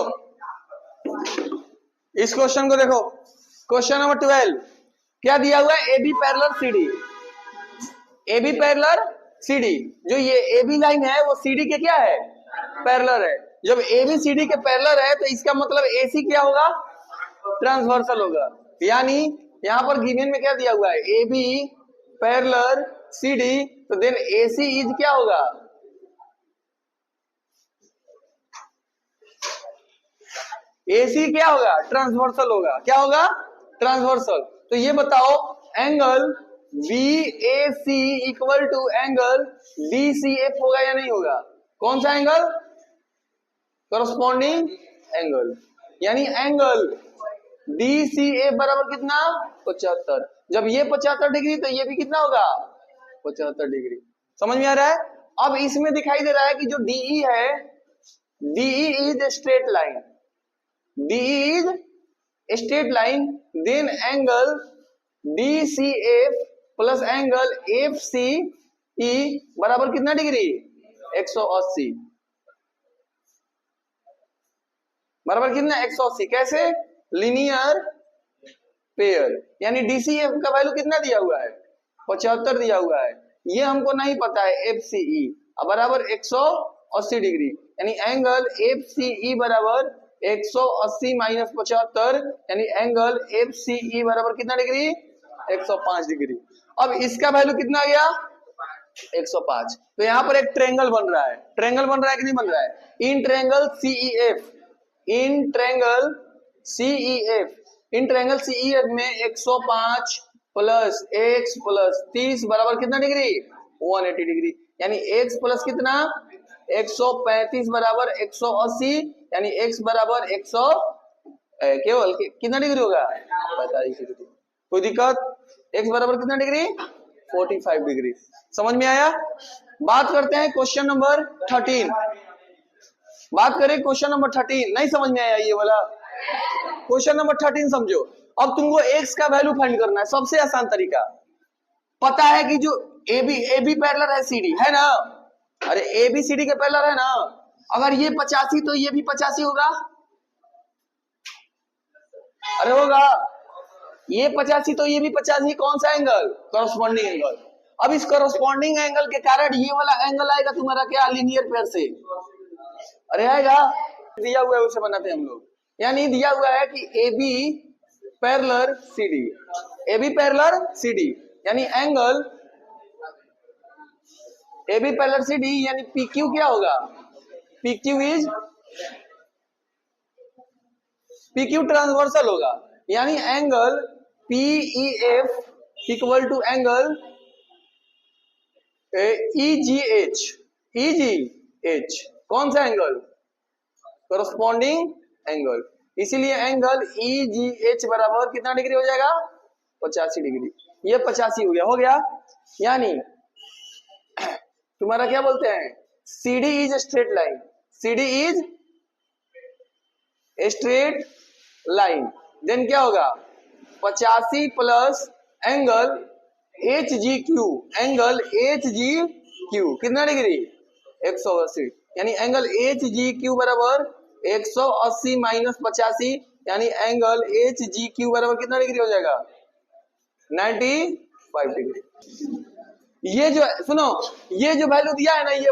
इस क्वेश्चन को देखो, क्वेश्चन नंबर 12 क्या दिया हुआ है? AB parallel CD। AB parallel CD, जो ये AB लाइन है वो CD के क्या है? पैरेलल है। जब AB CD के पैरेलल है तो इसका मतलब AC क्या होगा? ट्रांसवर्सल होगा। यानी यहां पर गिवन में क्या दिया हुआ है? AB पैरेलल CD, तो देन AC इज क्या होगा? AC क्या होगा? ट्रांसवर्सल होगा। क्या होगा? ट्रांसवर्सल। तो ये बताओ angle BAC equal to angle BCF होगा या नहीं होगा? कौन सा एंगल? Corresponding angle. यानी एंगल DCF बराबर कितना? 75। जब ये 75 डिग्री तो ये भी कितना होगा? 75 डिग्री। समझ में आ रहा है? अब इसमें दिखाई दे रहा है कि जो DE है, DE is straight line, DE is straight line, then angle DCF plus angle FCE बराबर कितना डिग्री? 180। बराबर कितना? 180। कैसे? Linear pair. यानी DCF का वैल्यू कितना दिया हुआ है? 75 दिया हुआ है। ये हमको नहीं पता है FCE बराबर 180 डिग्री, यानी एंगल FCE बराबर 180 माइनस 75, यानी एंगल FCE बराबर कितना डिग्री? 105 डिग्री। अब इसका वैल्यू कितना गया? 105। तो यहाँ पर एक ट्रायंगल बन रहा है। ट्रायंगल बन रहा है कि नहीं बन रहा है? In triangle CEF, in triangle CEF में 105 प्लस x प्लस 30 बराबर कितना डिग्री? 180 डिग्री। यानी x प्लस कितना? 135 बराबर 180, यानी x बराबर 100 केवल कितना डिग्री होगा? 45 डिग्री। कोई दिक्कत? x बराबर कितना डिग्री? 45 डिग्री। समझ में आया? बात करते हैं क्वेश्चन नंबर 13। बात करें क्वेश्चन नंबर 13। नहीं समझ में आया ये वाला? क्वेश्चन नंबर 13 समझो। अब तुमको x का वैल्यू फाइंड करना है। सबसे आसान तरीका, पता है कि जो AB पैरेलल है CD है ना, अरे ए बी सी डी के पैरेलल है ना, अगर ये 85 तो ये भी 85 होगा। अरे होगा, ये 85 तो ये भी 85, कौन सा एंगल? Corresponding angle. अब इस कॉरस्पॉन्डिंग एंगल के कारण ये वाला एंगल आएगा तुम्हारा क्या? लीनियर पेयर से। अरे आएगा, दिया हुआ है उसे बनाते हैं हम लोग। यानी दिया हुआ है कि A B parallel C D, A B parallel C D, यानी angle A B parallel C D, यानी पी क्यू क्या होगा? P Q is, P Q transversal होगा, यानी angle P E F equal to angle E G H, E G H कौन सा एंगल? Corresponding angle. इसीलिए एंगल ई जी एच बराबर कितना डिग्री हो जाएगा? 85 डिग्री। ये 85 हो गया। यानी तुम्हारा क्या बोलते हैं? CD is straight line, CD is straight line, then क्या होगा? 85 plus angle H G Q, angle H G Q कितना डिग्री? 180, यानी एंगल एच जी क्यू बराबर 180 माइनस 85, यानी एंगल एच जी क्यू बराबर कितना डिग्री हो जाएगा? 95 डिग्री। ये जो सुनो, ये जो वैल्यू दिया है ना, ये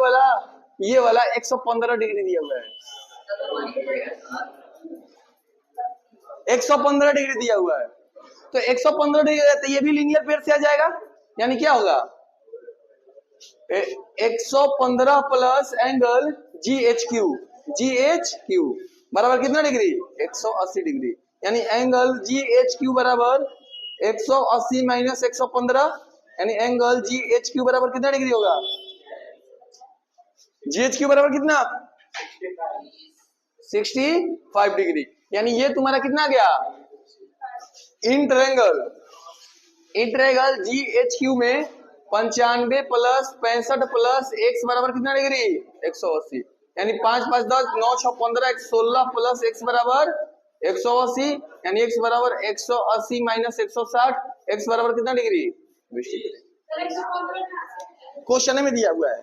वाला 115 डिग्री दिया हुआ है, 115 डिग्री दिया हुआ है। तो 115 डिग्री तो ये भी लीनियर पेयर से आ जाएगा, यानी क्या होगा? 115 plus angle G H Q बराबर कितना डिग्री? 180 डिग्री, यानी एंगल जी एच क्यू बराबर 180 माइनस 115, यानी एंगल जी एच क्यू बराबर कितना डिग्री होगा? जी एच क्यू बराबर कितना? 65 डिग्री, यानी ये तुम्हारा कितना गया? इंटरेगल जी एच क्यू में 95 प्लस 65 प्लस एक्स बराबर कितना डिग्री? 180, यानी 5 5 10 9 6 15 16 प्लस एक्स बराबर 180, यानी एक्स बराबर 180 माइनस 160, एक्स बराबर कितना डिग्री? 20 डिग्री। क्वेश्चन में दिया हुआ है।